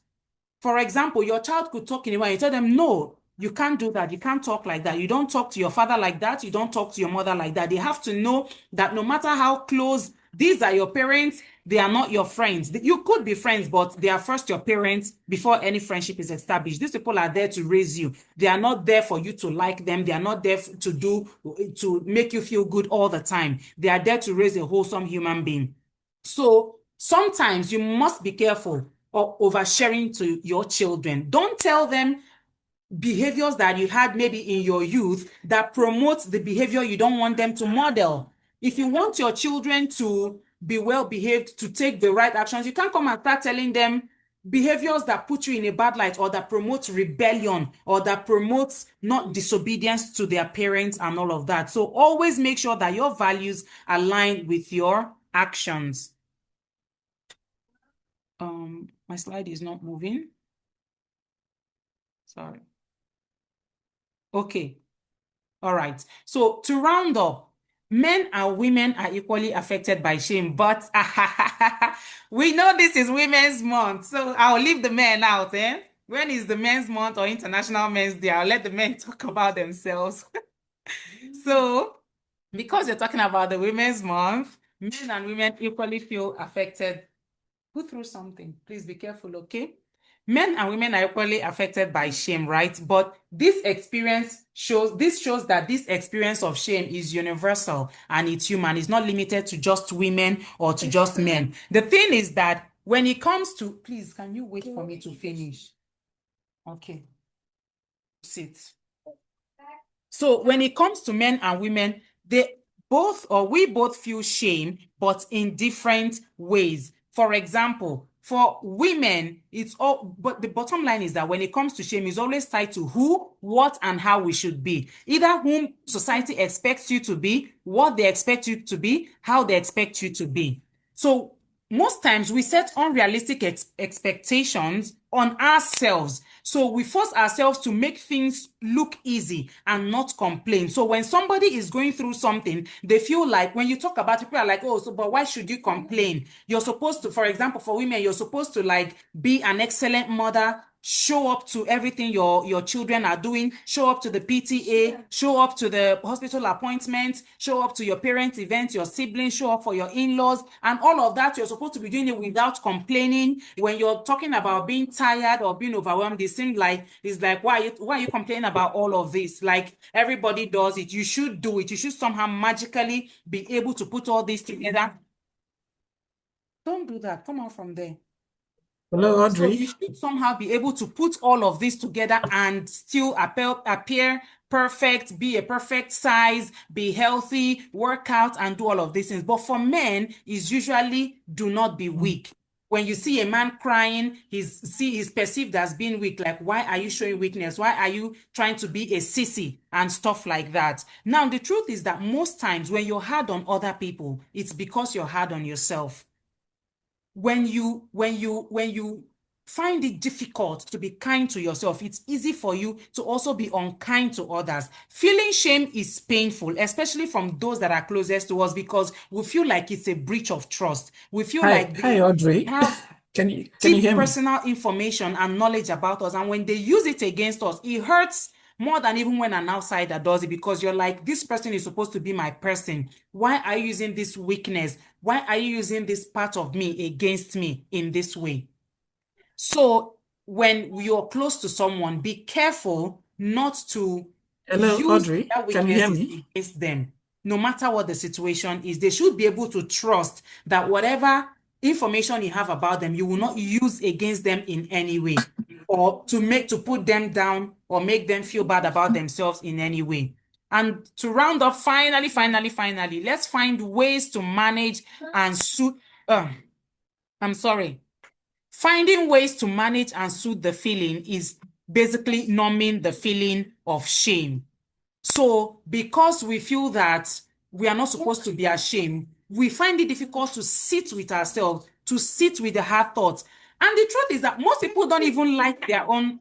For example, your child could talk in a way, you tell them, no, you can't do that. You can't talk like that. You don't talk to your father like that. You don't talk to your mother like that. They have to know that no matter how close, these are your parents, they are not your friends. You could be friends, but they are first your parents before any friendship is established. These people are there to raise you. They are not there for you to like them. They are not there to make you feel good all the time. They are there to raise a wholesome human being. So sometimes you must be careful of oversharing to your children. Don't tell them behaviors that you had maybe in your youth that promotes the behavior you don't want them to model. If you want your children to be well behaved, to take the right actions, you can't come and start telling them behaviors that put you in a bad light or that promotes rebellion or that promotes not disobedience to their parents and all of that. So always make sure that your values align with your actions. My slide is not moving. Sorry. Okay. All right. So to round up, men and women are equally affected by shame, but we know this is Women's Month, so I'll leave the men out, eh? When is the Men's Month or International Men's Day? I'll let the men talk about themselves. So, because you're talking about the Women's Month, men and women equally feel affected. Who threw something? Please be careful, okay? Men and women are equally affected by shame, right? But this shows that this experience of shame is universal and it's human. It's not limited to just women or to just men. The thing is that when it comes to, please, can you wait for me to finish? Okay. Sit. So when it comes to men and women, we both feel shame, but in different ways. For example, for women, but the bottom line is that when it comes to shame, it's always tied to who, what, and how we should be. Either whom society expects you to be, what they expect you to be, how they expect you to be. So most times we set unrealistic expectations on ourselves. So we force ourselves to make things look easy and not complain. So when somebody is going through something, they feel like when you talk about it, people are like, oh, so but why should you complain? You're supposed to, for example, for women, you're supposed to like be an excellent mother, show up to everything your children are doing, show up to the PTA, show up to the hospital appointments, show up to your parents' events, your siblings, show up for your in-laws, and all of that, you're supposed to be doing it without complaining. When you're talking about being tired or being overwhelmed, it's like, why are you complaining about all of this? Like, everybody does it. You should do it. You should somehow magically be able to put all this together. Don't do that. Come out from there. Hello, So Audrey. you should somehow be able to put all of this together and still appear perfect, be a perfect size, be healthy, work out, and do all of these things. But for men, is usually do not be weak. When you see a man crying, he's perceived as being weak. Like, why are you showing weakness? Why are you trying to be a sissy and stuff like that? Now, the truth is that most times when you're hard on other people, it's because you're hard on yourself. When you find it difficult to be kind to yourself, it's easy for you to also be unkind to others. Feeling shame is painful, especially from those that are closest to us, because we feel like it's a breach of trust. We feel like Hi, Audrey. they have Can you deep hear me? personal information and knowledge about us, and when they use it against us, it hurts more than even when an outsider does it, because you're like, this person is supposed to be my person. Why are you using this weakness? Why are you using this part of me against me in this way? So when you're close to someone, be careful not to Hello, use Audrey. that Can you hear weaknesses me? against them. No matter what the situation is, they should be able to trust that whatever information you have about them, you will not use against them in any way, or to put them down or make them feel bad about themselves in any way. And to round up, finally, let's find ways to manage and soothe. I'm sorry. Finding ways to manage and soothe the feeling is basically numbing the feeling of shame. So because we feel that we are not supposed to be ashamed, we find it difficult to sit with ourselves, to sit with the hard thoughts. And the truth is that most people don't even like their own.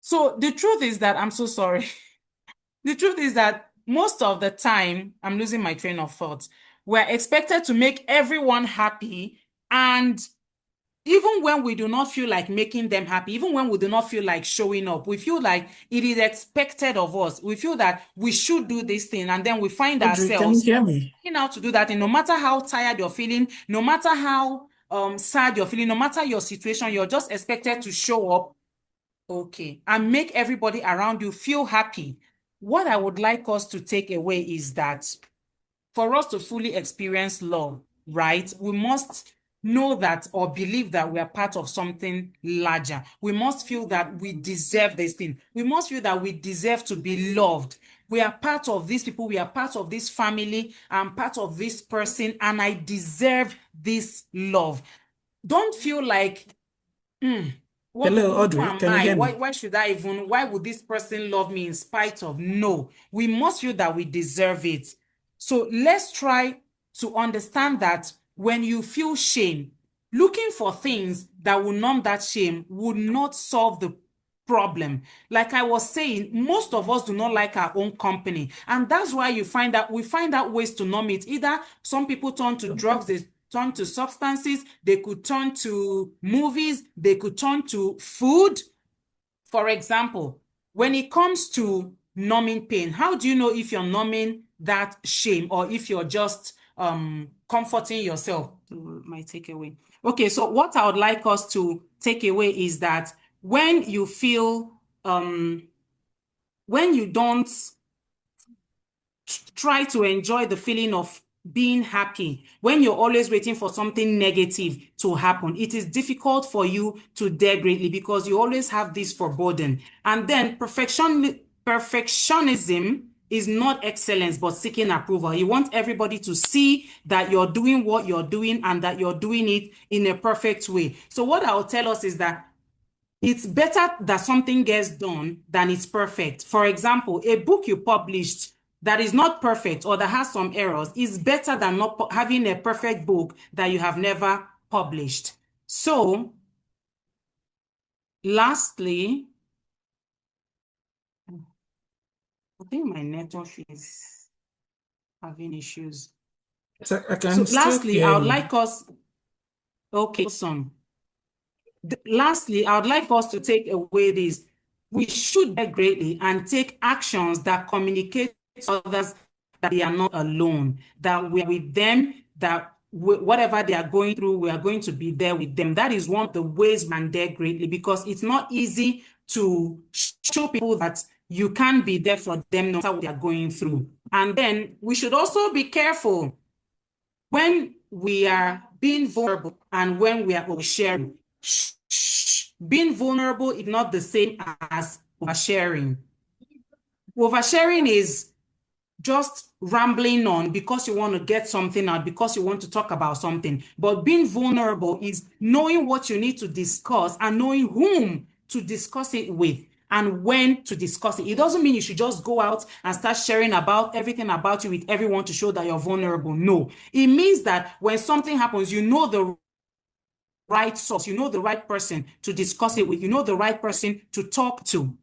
So the truth is that, I'm so sorry. The truth is that most of the time, I'm losing my train of thought. We're expected to make everyone happy, and even when we do not feel like making them happy, even when we do not feel like showing up, we feel like it is expected of us. We feel that we should do this thing, and then we find Audrey, can you ourselves hear me? how to do that. And no matter how tired you're feeling, no matter how sad you're feeling, no matter your situation, you're just expected to show up, okay, and make everybody around you feel happy. What I would like us to take away is that for us to fully experience love, right, we must know that or believe that we are part of something larger. We must feel that we deserve this thing. We must feel that we deserve to be loved. We are part of these people. We are part of this family. I'm part of this person, and I deserve this love. Don't feel like, Hello, who Audrey, am can you I? hear me? Why should I even, why would this person love me in spite of? No, we must feel that we deserve it. So let's try to understand that when you feel shame, looking for things that will numb that shame would not solve the problem. Like I was saying, most of us do not like our own company, and that's why you find that we find out ways to numb it. Either some people turn to drugs, they turn to substances, they could turn to movies, they could turn to food. For example, when it comes to numbing pain, how do you know if you're numbing that shame or if you're just comforting yourself? My takeaway. Okay, so what I would like us to take away is that when you feel, when you don't try to enjoy the feeling of being happy, when you're always waiting for something negative to happen, it is difficult for you to dare greatly because you always have this foreboding. And then perfectionism is not excellence, but seeking approval. You want everybody to see that you're doing what you're doing and that you're doing it in a perfect way. So what I'll tell us is that it's better that something gets done than it's perfect. For example, a book you published that is not perfect or that has some errors is better than not having a perfect book that you have never published. So, lastly, I think my network is having issues. So I can still Lastly, hear I would you. like us, okay, awesome. Lastly, I would like us to take away this. We should dare greatly and take actions that communicate to others that they are not alone, that we are with them, that whatever they are going through, we are going to be there with them. That is one of the ways we can dare greatly, because it's not easy to show people that you can be there for them no matter what they are going through. And then we should also be careful when we are being vulnerable and when we are oversharing. Being vulnerable is not the same as oversharing. Oversharing is just rambling on because you want to get something out, because you want to talk about something. But being vulnerable is knowing what you need to discuss and knowing whom to discuss it with and when to discuss it. It doesn't mean you should just go out and start sharing about everything about you with everyone to show that you're vulnerable. No, it means that when something happens, you know the right source, you know the right person to discuss it with, you know the right person to talk to.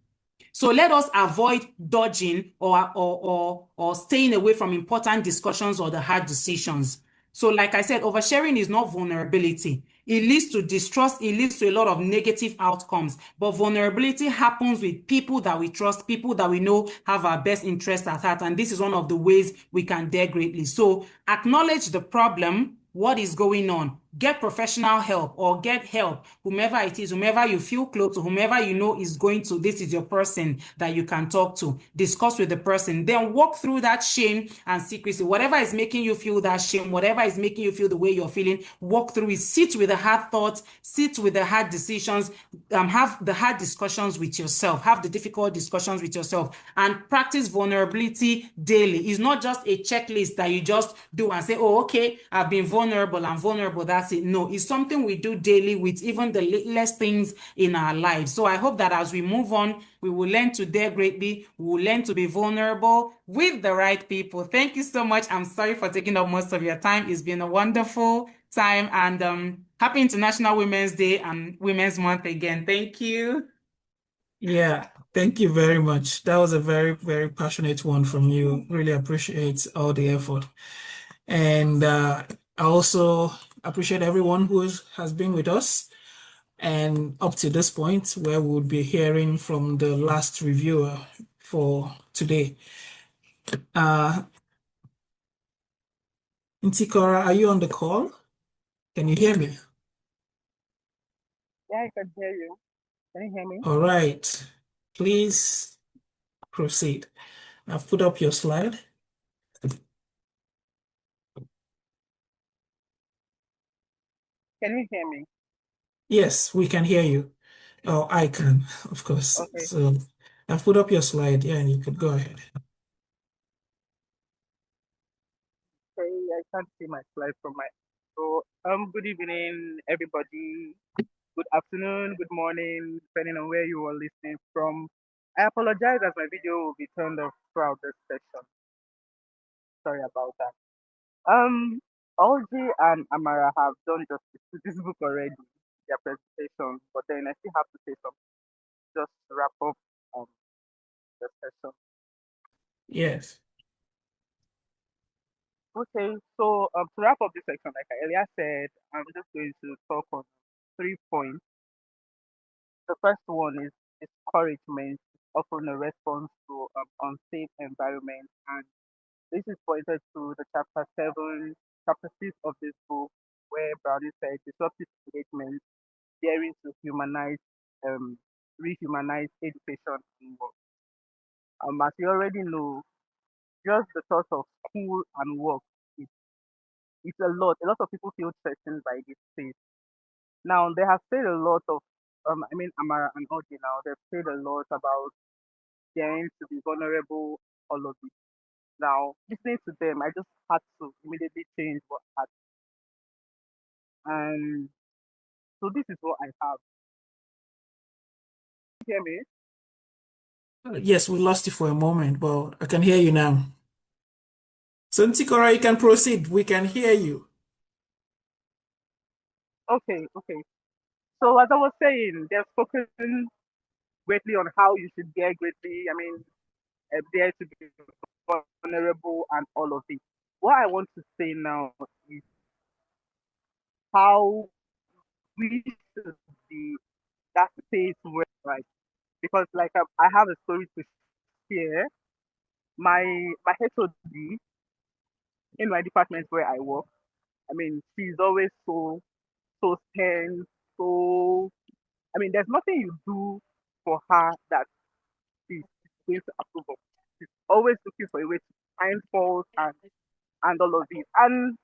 So let us avoid dodging or staying away from important discussions or the hard decisions. So like I said, oversharing is not vulnerability. It leads to distrust. It leads to a lot of negative outcomes. But vulnerability happens with people that we trust, people that we know have our best interests at heart. And this is one of the ways we can dare greatly. So acknowledge the problem, what is going on, get professional help or get help, whomever it is, whomever you feel close to, whomever you know is going to, this is your person that you can talk to. Discuss with the person, then walk through that shame and secrecy. Whatever is making you feel that shame, whatever is making you feel the way you're feeling, walk through it. Sit with the hard thoughts, sit with the hard decisions, have the hard discussions with yourself, have the difficult discussions with yourself, and practice vulnerability daily. It's not just a checklist that you just do and say, oh, okay, I've been vulnerable, I'm vulnerable, that's it. No, it's something we do daily with even the littlest things in our lives. So I hope that as we move on, we will learn to dare greatly, we will learn to be vulnerable with the right people. Thank you so much. I'm sorry for taking up most of your time. It's been a wonderful time, and happy International Women's Day and Women's Month again. Thank you. Yeah, thank you very much. That was a very, very passionate one from you. Really appreciate all the effort. And I also appreciate everyone who has been with us. And up to this point, where we'll be hearing from the last reviewer for today. Ntikorra, are you on the call? Can you hear me? Yeah, I can hear you. Can you hear me? All right. Please proceed. I've put up your slide. Can you hear me? Yes, we can hear you. Oh, I can, of course. Okay. So I've put up your slide, yeah, and you could go ahead. Okay, I can't see my slide from my. So, good evening, everybody. Good afternoon, good morning, depending on where you are listening from. I apologize as my video will be turned off throughout this session. Sorry about that. Audrey and Amara have done justice to this book already, their presentation, but then I still have to say something just to wrap up um, the session. Yes. Okay, so to wrap up this section, like I earlier said, I'm just going to talk on 3 points. The first one is discouragement, often a response to unsafe environment, and this is pointed to the chapter 6 of this book, where Brownie said disruptive engagement, daring to rehumanize education and work. As you already know, just the thought of school and work, it, it's a lot. A lot of people feel threatened by this space. Now, they have said a lot of, Amara and Audrey now, they've said a lot about daring to be vulnerable, all of it. Now, listening to them, I just had to immediately change what I had. And so this is what I have. You hear me? Yes, we lost you for a moment, but I can hear you now. So Ntikorra, you can proceed. We can hear you. Okay, okay. So as I was saying, they've spoken greatly on how you should dare greatly. Dare to be vulnerable and all of it. What I want to say now is how we should be that space where, right? Because like I have a story to share. My HOD in my department where I work, she's always so stern, so there's nothing you do for her that she's going to approve of. She's always looking for a way to find fault and all of this. And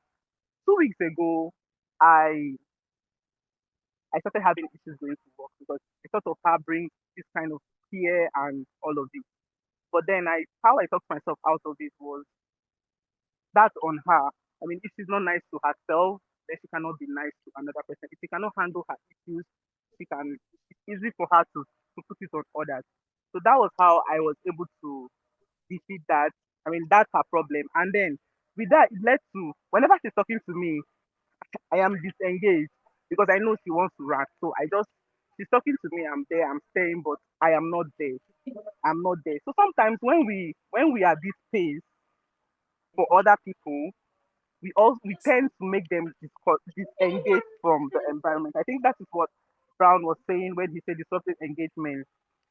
2 weeks ago, I I started having issues going to work because because of her bring this kind of fear and all of this. But then how I talked myself out of it was that's on her. If she's not nice to herself, then she cannot be nice to another person. If she cannot handle her issues, it's easy for her to put it on others. So that was how I was able to defeat that. That's her problem. And then with that, it led to whenever she's talking to me, I am disengaged because I know she wants to rant. So she's talking to me, I'm there, I'm staying, but I am not there. I'm not there. So sometimes when we are this pace for other people, we tend to make them disengage from the environment. I think that is what Brown was saying when he said disruptive engagement.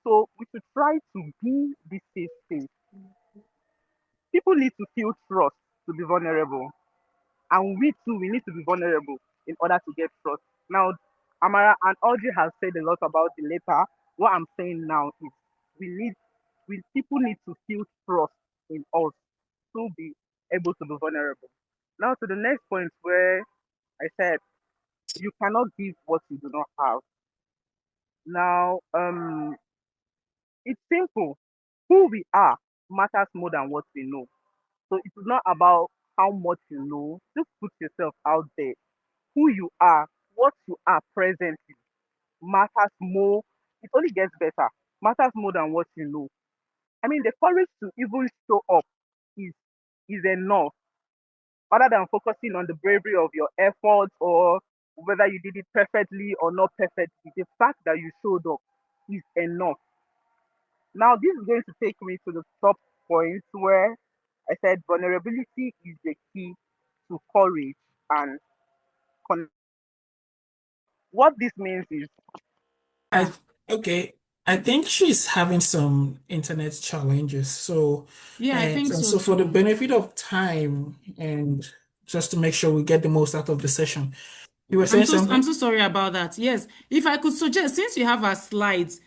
So we should try to be this safe space. People need to feel trust to be vulnerable, and we too we need to be vulnerable. in order to get trust. Now, Amara and Audrey have said a lot about the latter. What I'm saying now is people need to feel trust in us to be able to be vulnerable. Now to the next point where I said you cannot give what you do not have. Now, it's simple. Who we are matters more than what we know. So it's not about how much you know. Just put yourself out there. Who you are, what you are presently matters more. It only gets better. Matters more than what you know. I mean, the courage to even show up is enough, other than focusing on the bravery of your efforts or whether you did it perfectly or not perfectly. The fact that you showed up is enough. Now, this is going to take me to the top point where I said vulnerability is the key to courage and what this means is I okay. I think she's having some internet challenges. So, Yeah, I think and so so for the too. benefit of time and just to make sure we get the most out of the session, you were saying I'm something? so sorry about that. Yes, if I could suggest, since you have our slides,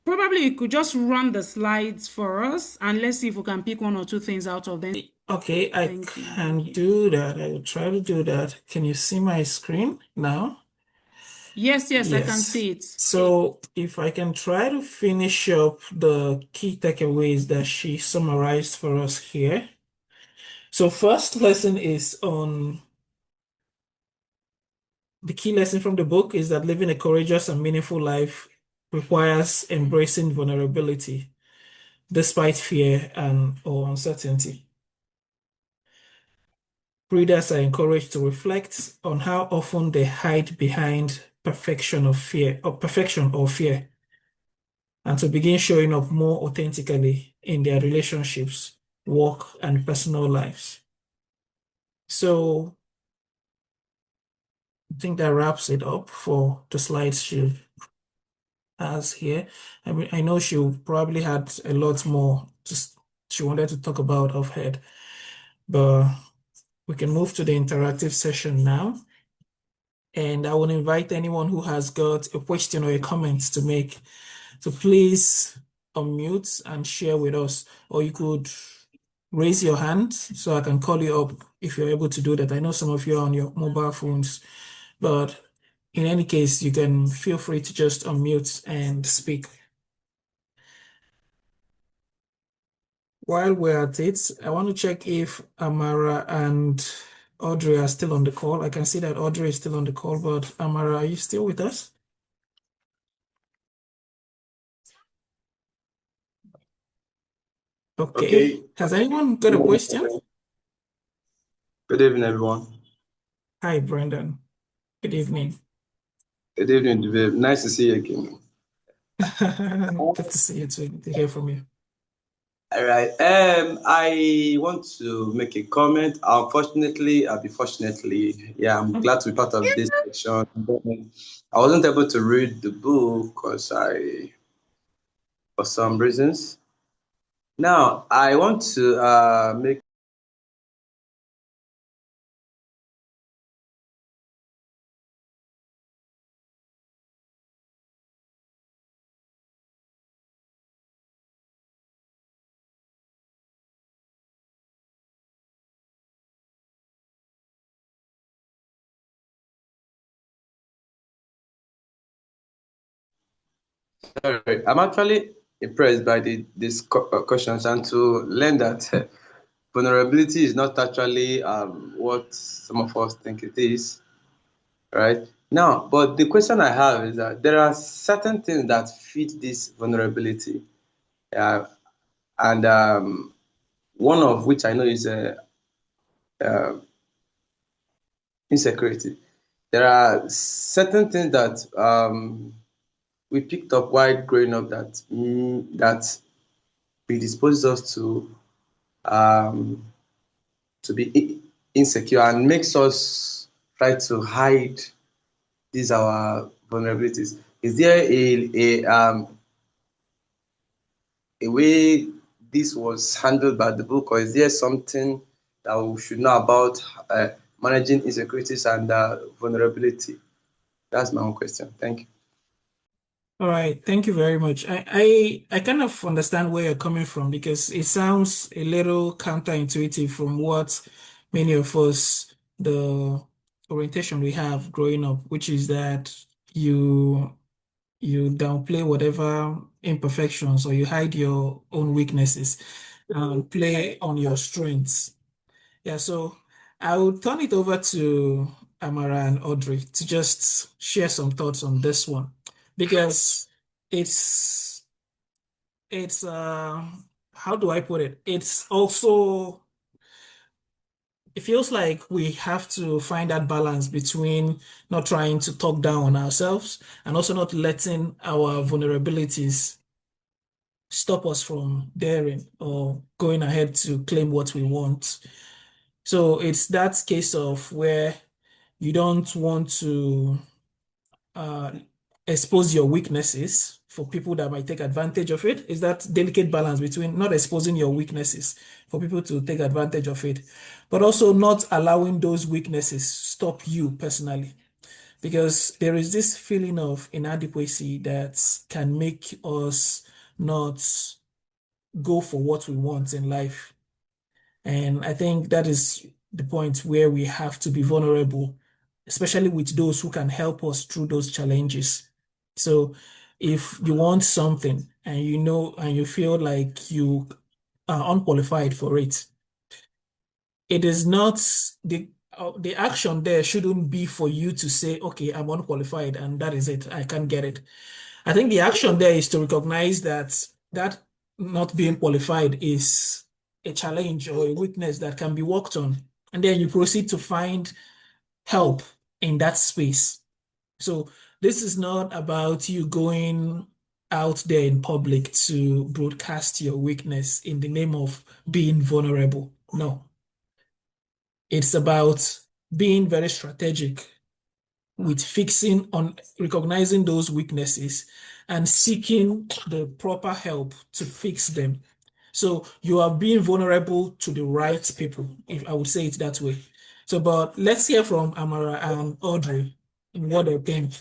probably you could just run the slides for us and let's see if we can pick one or two things out of them. Okay, I Thank you. can do that. I will try to do that. Can you see my screen now? Yes, I can Yes. see it. So if I can try to finish up the key takeaways that she summarized for us here. So first lesson is on the key lesson from the book is that living a courageous and meaningful life requires embracing vulnerability despite fear and or uncertainty. Readers are encouraged to reflect on how often they hide behind perfection or fear, and to begin showing up more authentically in their relationships, work, and personal lives. So I think that wraps it up for the slides she has here. I mean, I know she probably had a lot more she wanted to talk about off head, but we can move to the interactive session now. And I will invite anyone who has got a question or a comment to make, so please unmute and share with us, or you could raise your hand so I can call you up if you're able to do that. I know some of you are on your mobile phones, but in any case, you can feel free to just unmute and speak. While we're at it, I want to check if Amara and Audrey are still on the call. I can see that Audrey is still on the call, but Amara, are you still with us? Okay. Has anyone got a question? Good evening, everyone. Hi, Brendan. Good evening. Good evening, Dave. Nice to see you again. Good to see you too. Good to hear from you. All right. I want to make a comment. Unfortunately, I'm glad to be part of this section. I wasn't able to read the book for some reasons. Now, I want to make. Sorry, I'm actually impressed by these questions and to learn that vulnerability is not actually what some of us think it is. Right now, but the question I have is that there are certain things that fit this vulnerability, and one of which I know is uh, insecurity. There are certain things that we picked up while growing up that predisposes us um, to be insecure and makes us try to hide these our vulnerabilities. Is there a way this was handled by the book, or is there something that we should know about managing insecurities and vulnerability? That's my own question. Thank you. All right, thank you very much. I kind of understand where you're coming from because it sounds a little counterintuitive from what many of us, the orientation we have growing up, which is that you downplay whatever imperfections or you hide your own weaknesses and play on your strengths. Yeah, so I will turn it over to Amara and Audrey to just share some thoughts on this one because it's it's how do I put it? It's also it feels like we have to find that balance between not trying to talk down on ourselves and also not letting our vulnerabilities stop us from daring or going ahead to claim what we want. So it's that case of where you don't want to uh, expose your weaknesses for people that might take advantage of it. Is that delicate balance between not exposing your weaknesses for people to take advantage of it, but also not allowing those weaknesses stop you personally. Because there is this feeling of inadequacy that can make us not go for what we want in life. And I think that is the point where we have to be vulnerable, especially with those who can help us through those challenges. So if you want something and you know and you feel like you are unqualified for it, it is not the action there shouldn't be for you to say, okay, I'm unqualified and that is it. I can't get it. I think the action there is to recognize that not being qualified is a challenge or a weakness that can be worked on. And then you proceed to find help in that space. So this is not about you going out there in public to broadcast your weakness in the name of being vulnerable. No, it's about being very strategic with fixing on recognizing those weaknesses and seeking the proper help to fix them. So you are being vulnerable to the right people, if I would say it that way. So, but let's hear from Amara and Audrey and what they think.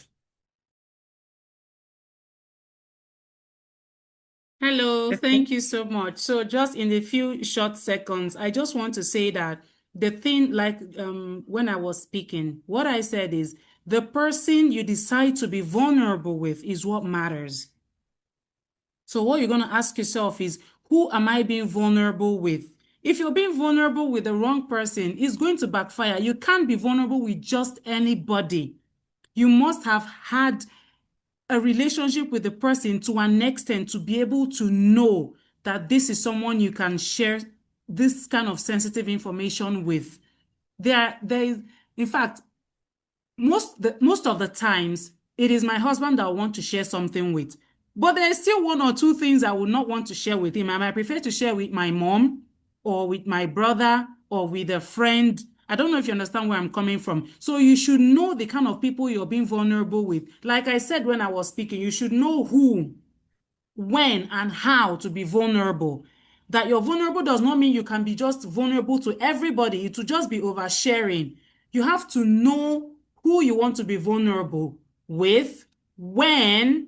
Hello, thank you so much. So just in a few short seconds, I just want to say that the thing, like when I was speaking, what I said is the person you decide to be vulnerable with is what matters. So what you're going to ask yourself is, who am I being vulnerable with? If you're being vulnerable with the wrong person, it's going to backfire. You can't be vulnerable with just anybody. You must have had a relationship with the person to an extent to be able to know that this is someone you can share this kind of sensitive information with. There is, in fact, most of the times, it is my husband that I want to share something with. But there's still one or two things I would not want to share with him. I might prefer to share with my mom or with my brother or with a friend. I don't know if you understand where I'm coming from. So you should know the kind of people you're being vulnerable with. Like I said when I was speaking, you should know who, when, and how to be vulnerable. That you're vulnerable does not mean you can be just vulnerable to everybody. It will just be oversharing. You have to know who you want to be vulnerable with, when,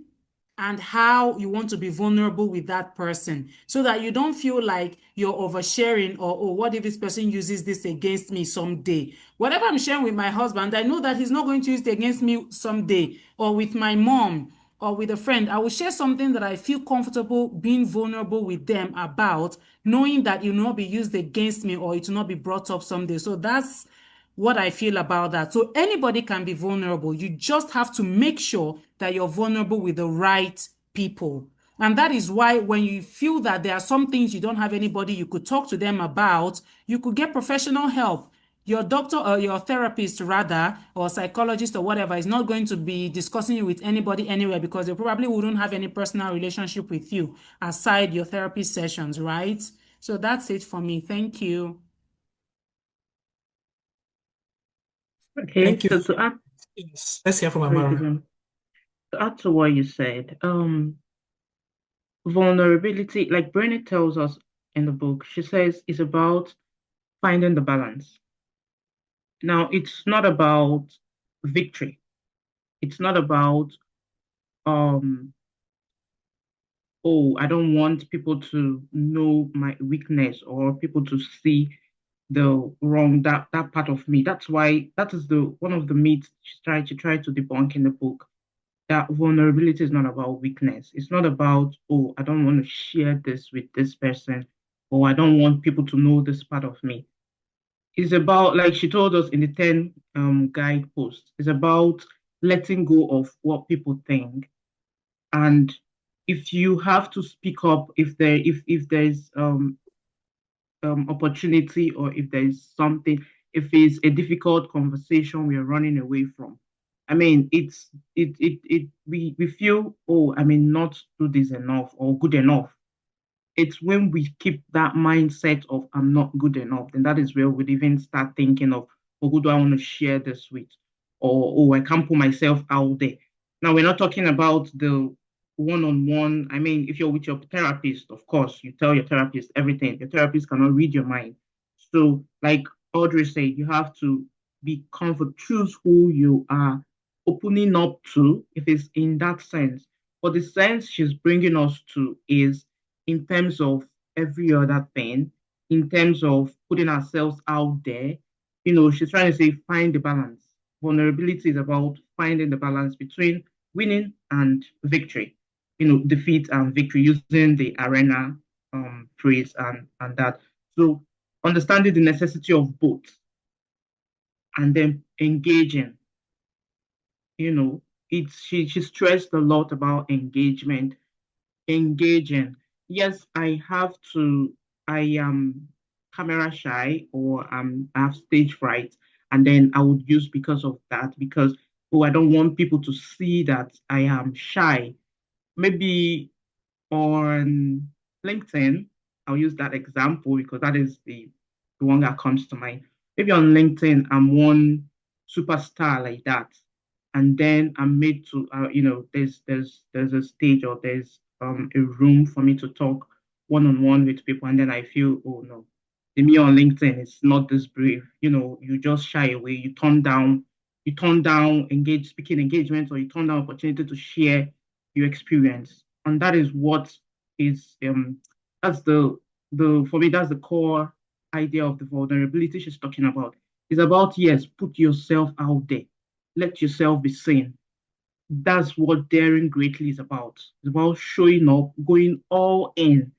and how you want to be vulnerable with that person so that you don't feel like you're oversharing or, oh, what if this person uses this against me someday? Whatever I'm sharing with my husband, I know that he's not going to use it against me someday, or with my mom or with a friend. I will share something that I feel comfortable being vulnerable with them about, knowing that it will not be used against me or it will not be brought up someday. So that's what I feel about that. So anybody can be vulnerable. You just have to make sure that you're vulnerable with the right people. And that is why when you feel that there are some things you don't have anybody you could talk to them about, you could get professional help. Your doctor or your therapist rather, or psychologist or whatever, is not going to be discussing it with anybody anywhere because they probably wouldn't have any personal relationship with you aside your therapy sessions, right? So that's it for me. Thank you. Okay, Thank you. so to add, Yes, let's hear from sorry, Amara. Gideon. To add to what you said, vulnerability, like Brené tells us in the book, she says, is about finding the balance. Now, it's not about victory. It's not about, um, oh, I don't want people to know my weakness or people to see the wrong that part of me. That's why that is the one of the myths she tried to debunk in the book. That vulnerability is not about weakness. It's not about, oh, I don't want to share this with this person, or I don't want people to know this part of me. It's about, like she told us in the 10 guideposts, it's about letting go of what people think. And if you have to speak up, if there's opportunity, or if there's something, if it's a difficult conversation we are running away from. I mean, we feel, oh, I may not do this enough or good enough. It's when we keep that mindset of I'm not good enough, then that is where we'd even start thinking of, oh, who do I want to share this with? Or, oh, I can't put myself out there. Now, we're not talking about the one-on-one. I mean, if you're with your therapist, of course, you tell your therapist everything. Your therapist cannot read your mind. So, like Audrey said, you have to be comfort, choose who you are opening up to, if it's in that sense. But the sense she's bringing us to is in terms of every other thing, in terms of putting ourselves out there. She's trying to say find the balance. Vulnerability is about finding the balance between winning and victory, defeat and victory, using the arena phrase and that. So understanding the necessity of both and then engaging, she stressed a lot about engaging. Yes, I am camera shy, or I have stage fright, and then I would use because of that, because, oh, I don't want people to see that I am shy. Maybe on LinkedIn, I'll use that example because that is the one that comes to mind. Maybe on LinkedIn, I'm one superstar like that, and then I'm made to, there's a stage, or there's a room for me to talk one on one with people, and then I feel, oh no, the me on LinkedIn is not this brave. You just shy away, you turn down speaking engagements, or you turn down opportunity to share your experience. And that is what is that's the for me, that's the core idea of the vulnerability she's talking about. It's about, yes, put yourself out there, let yourself be seen. That's what daring greatly is about. It's about showing up, going all in.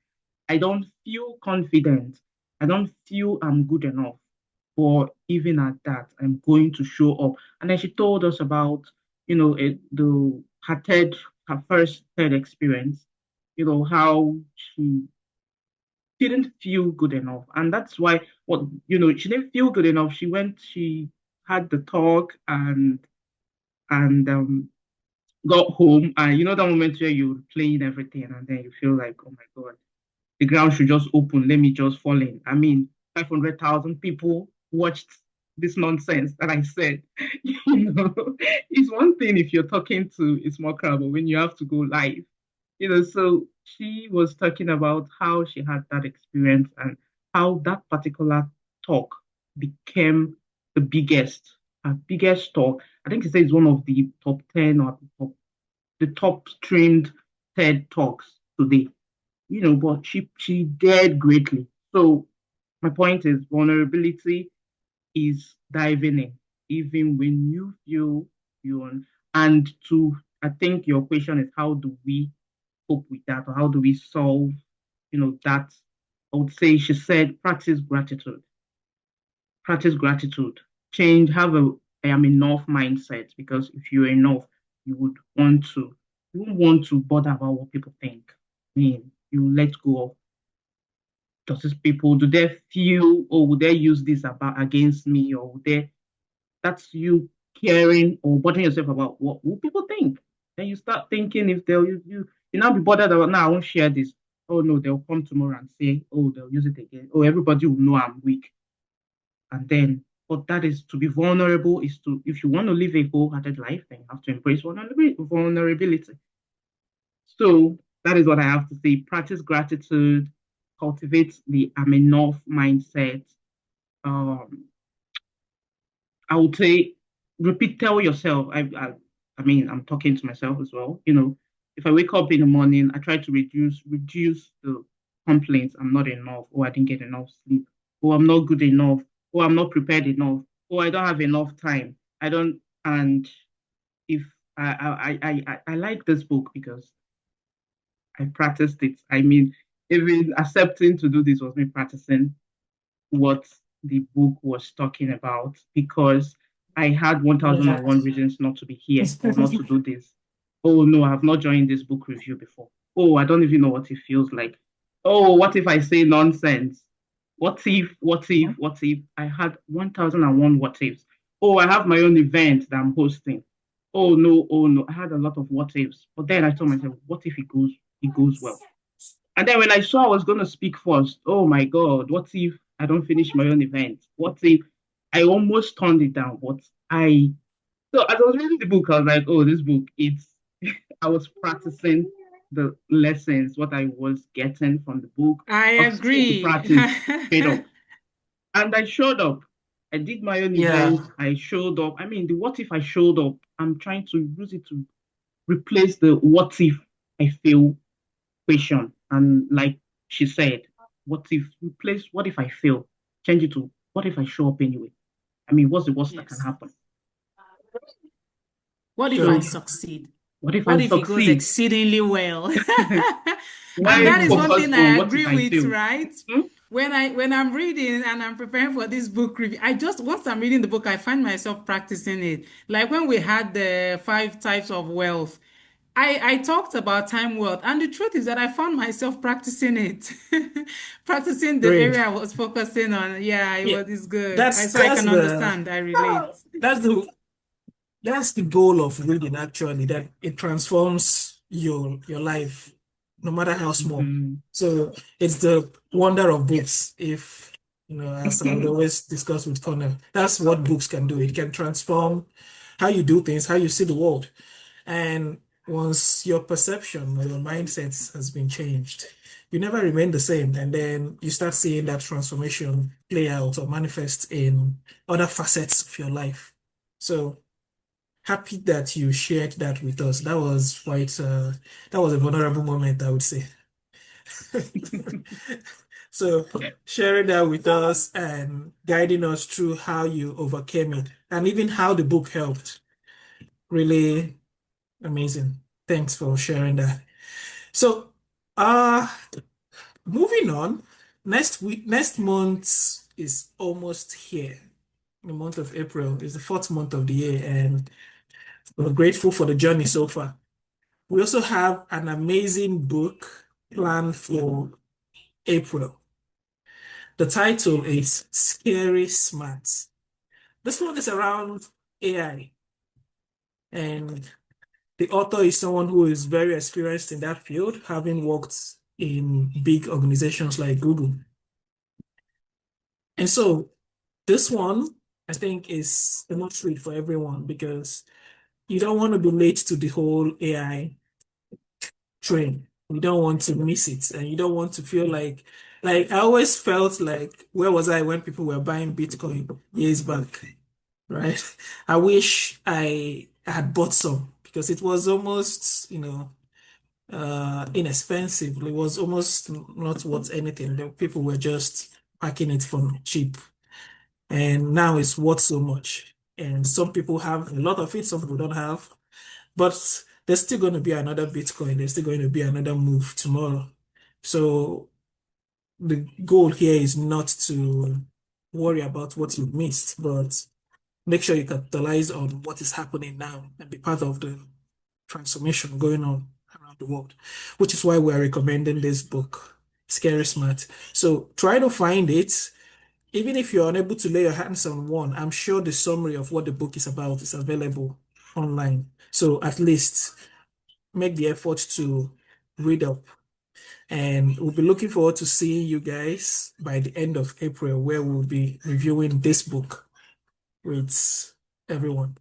I don't feel confident. I don't feel I'm good enough. But even at that, I'm going to show up. And then she told us about, her first TED experience, how she didn't feel good enough. And that's why, she didn't feel good enough. She had the talk, and got home, and that moment where you're playing everything, and then you feel like, oh my God, the ground should just open. Let me just fall in. I mean, 500,000 people watched this nonsense that I said. It's one thing if you're talking to a small crowd, but when you have to go live, so she was talking about how she had that experience and how that particular talk became her biggest talk. I think she says one of the top 10 or the top streamed TED talks today. But she dared greatly. So my point is, vulnerability is diving in, even when you feel you're and to I think your question is, how do we cope with that, or how do we solve, that? I would say she said practice gratitude. Practice gratitude. Change, have a I am enough mindset, because if you're enough, you would want to you won't want to bother about what people think. I mean, you let go of, does these people, do they feel, or would they use this about against me, or would they, that's you caring or bothering yourself about what will people think. Then you start thinking, if they'll you now be bothered about, no, I won't share this. Oh no, they'll come tomorrow and say, oh, they'll use it again. Oh, everybody will know I'm weak. And then, but that is, to be vulnerable is to, if you want to live a wholehearted life, then you have to embrace vulnerability. So that is what I have to say. Practice gratitude, cultivate the I'm enough mindset, um, I would say tell yourself. I mean, I'm talking to myself as well. You know, if I wake up in the morning, I try to reduce the complaints. I'm not enough. Oh, I didn't get enough sleep. Oh, I'm not good enough. Oh, I'm not prepared enough. Oh, I don't have enough time. I don't. And if I like this book because I practiced it. I mean, even accepting to do this was me practicing what the book was talking about because I had Yeah. 1001 reasons not to be here or not to do this. Oh no, I have not joined this book review before. Oh, I don't even know what it feels like. Oh, what if I say nonsense? What if? I had 1001 what ifs. Oh, I have my own event that I'm hosting. Oh no. I had a lot of what ifs. But then I told myself, what if it goes well? And then when I saw I was going to speak first, oh my God, what if I don't finish my own event? What if I almost turned it down? So as I was reading the book, I was like, oh, this book, I was practicing the lessons, what I was getting from the book. I I was putting to agree. practice straight up. And I showed up. I did my own Yeah. event. I showed up. I mean, the what if I showed up? I'm trying to use it to replace the what if I fail question. And like she said, what if I fail? Change it to what if I show up anyway? I mean, what's the worst that can Yes. happen? What if I So succeed? what if What I if it goes succeed? exceedingly well? And Why that is one focus thing on I what if agree I with, fail? right? Hmm? When I'm reading and I'm preparing for this book review, once I'm reading the book, I find myself practicing it. Like when we had the 5 types of wealth, I talked about time wealth, and the truth is that I found myself practicing it, practicing the Great. area I was focusing on. Yeah, Yeah. it's good. That's So I that's can the understand. I relate. that's the that's the goal of reading actually, that it transforms your life, no matter how small. Mhm. So it's the wonder of books. If as I would always discuss with Connor, that's what books can do. It can transform how you do things, how you see the world. And once your perception or your mindset has been changed, you never remain the same. And then you start seeing that transformation play out or manifest in other facets of your life. So happy that you shared that with us. That was a vulnerable moment, I would say. So sharing that with us and guiding us through how you overcame it and even how the book helped. Really amazing. Thanks for sharing that. So, uh, moving on, next month is almost here. The month of April is the fourth month of the year, and we're grateful for the journey so far. We also have an amazing book planned for April. The title is Scary Smart. This one is around AI, and the author is someone who is very experienced in that field, having worked in big organizations like Google. And so this one, I think, is a must read for everyone because you don't want to be late to the whole AI train. You don't want to miss it, and you don't want to feel like I always felt like, where was I when people were buying Bitcoin years back, right? I wish I had bought some because it was almost, inexpensive. It was almost not worth anything. The people were just packing it for cheap, and now it's worth so much. And some people have a lot of it, some people don't have. But there's still going to be another Bitcoin. There's still going to be another move tomorrow. So the goal here is not to worry about what you missed, but make sure you capitalize on what is happening now and be part of the transformation going on around the world, which is why we're recommending this book, Scary Smart. So try to find it. Even if you're unable to lay your hands on one, I'm sure the summary of what the book is about is available online. So at least make the effort to read up. And we'll be looking forward to seeing you guys by the end of April, where we'll be reviewing this book with everyone.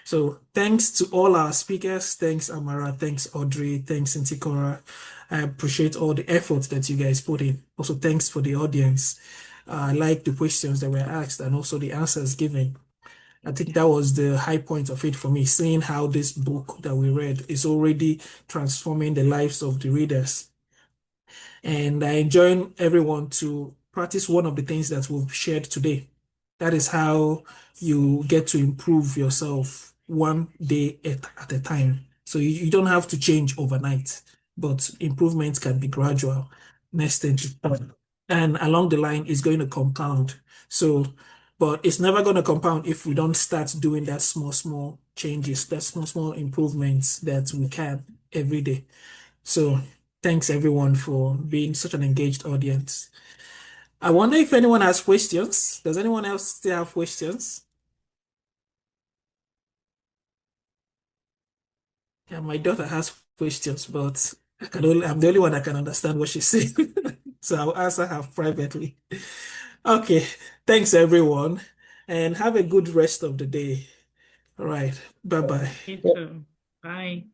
So thanks to all our speakers. Thanks, Amara. Thanks, Audrey. Thanks, Ntikorra. I appreciate all the effort that you guys put in. Also, thanks for the audience. I like the questions that were asked and also the answers given. I think that was the high point of it for me, seeing how this book that we read is already transforming the lives of the readers. And I enjoin everyone to practice one of the things that we've shared today. That is how you get to improve yourself one day at a time. So you don't have to change overnight, but improvements can be gradual. Next thing, and along the line is going to compound. So, but it's never going to compound if we don't start doing that small changes, that small improvements that we can every day. So thanks everyone for being such an engaged audience. I wonder if anyone has questions. Does anyone else still have questions? Yeah, my daughter has questions, but I'm the only one that can understand what she's saying. So I'll answer her privately. Okay, thanks everyone, and have a good rest of the day. All right, bye-bye. You too. Bye.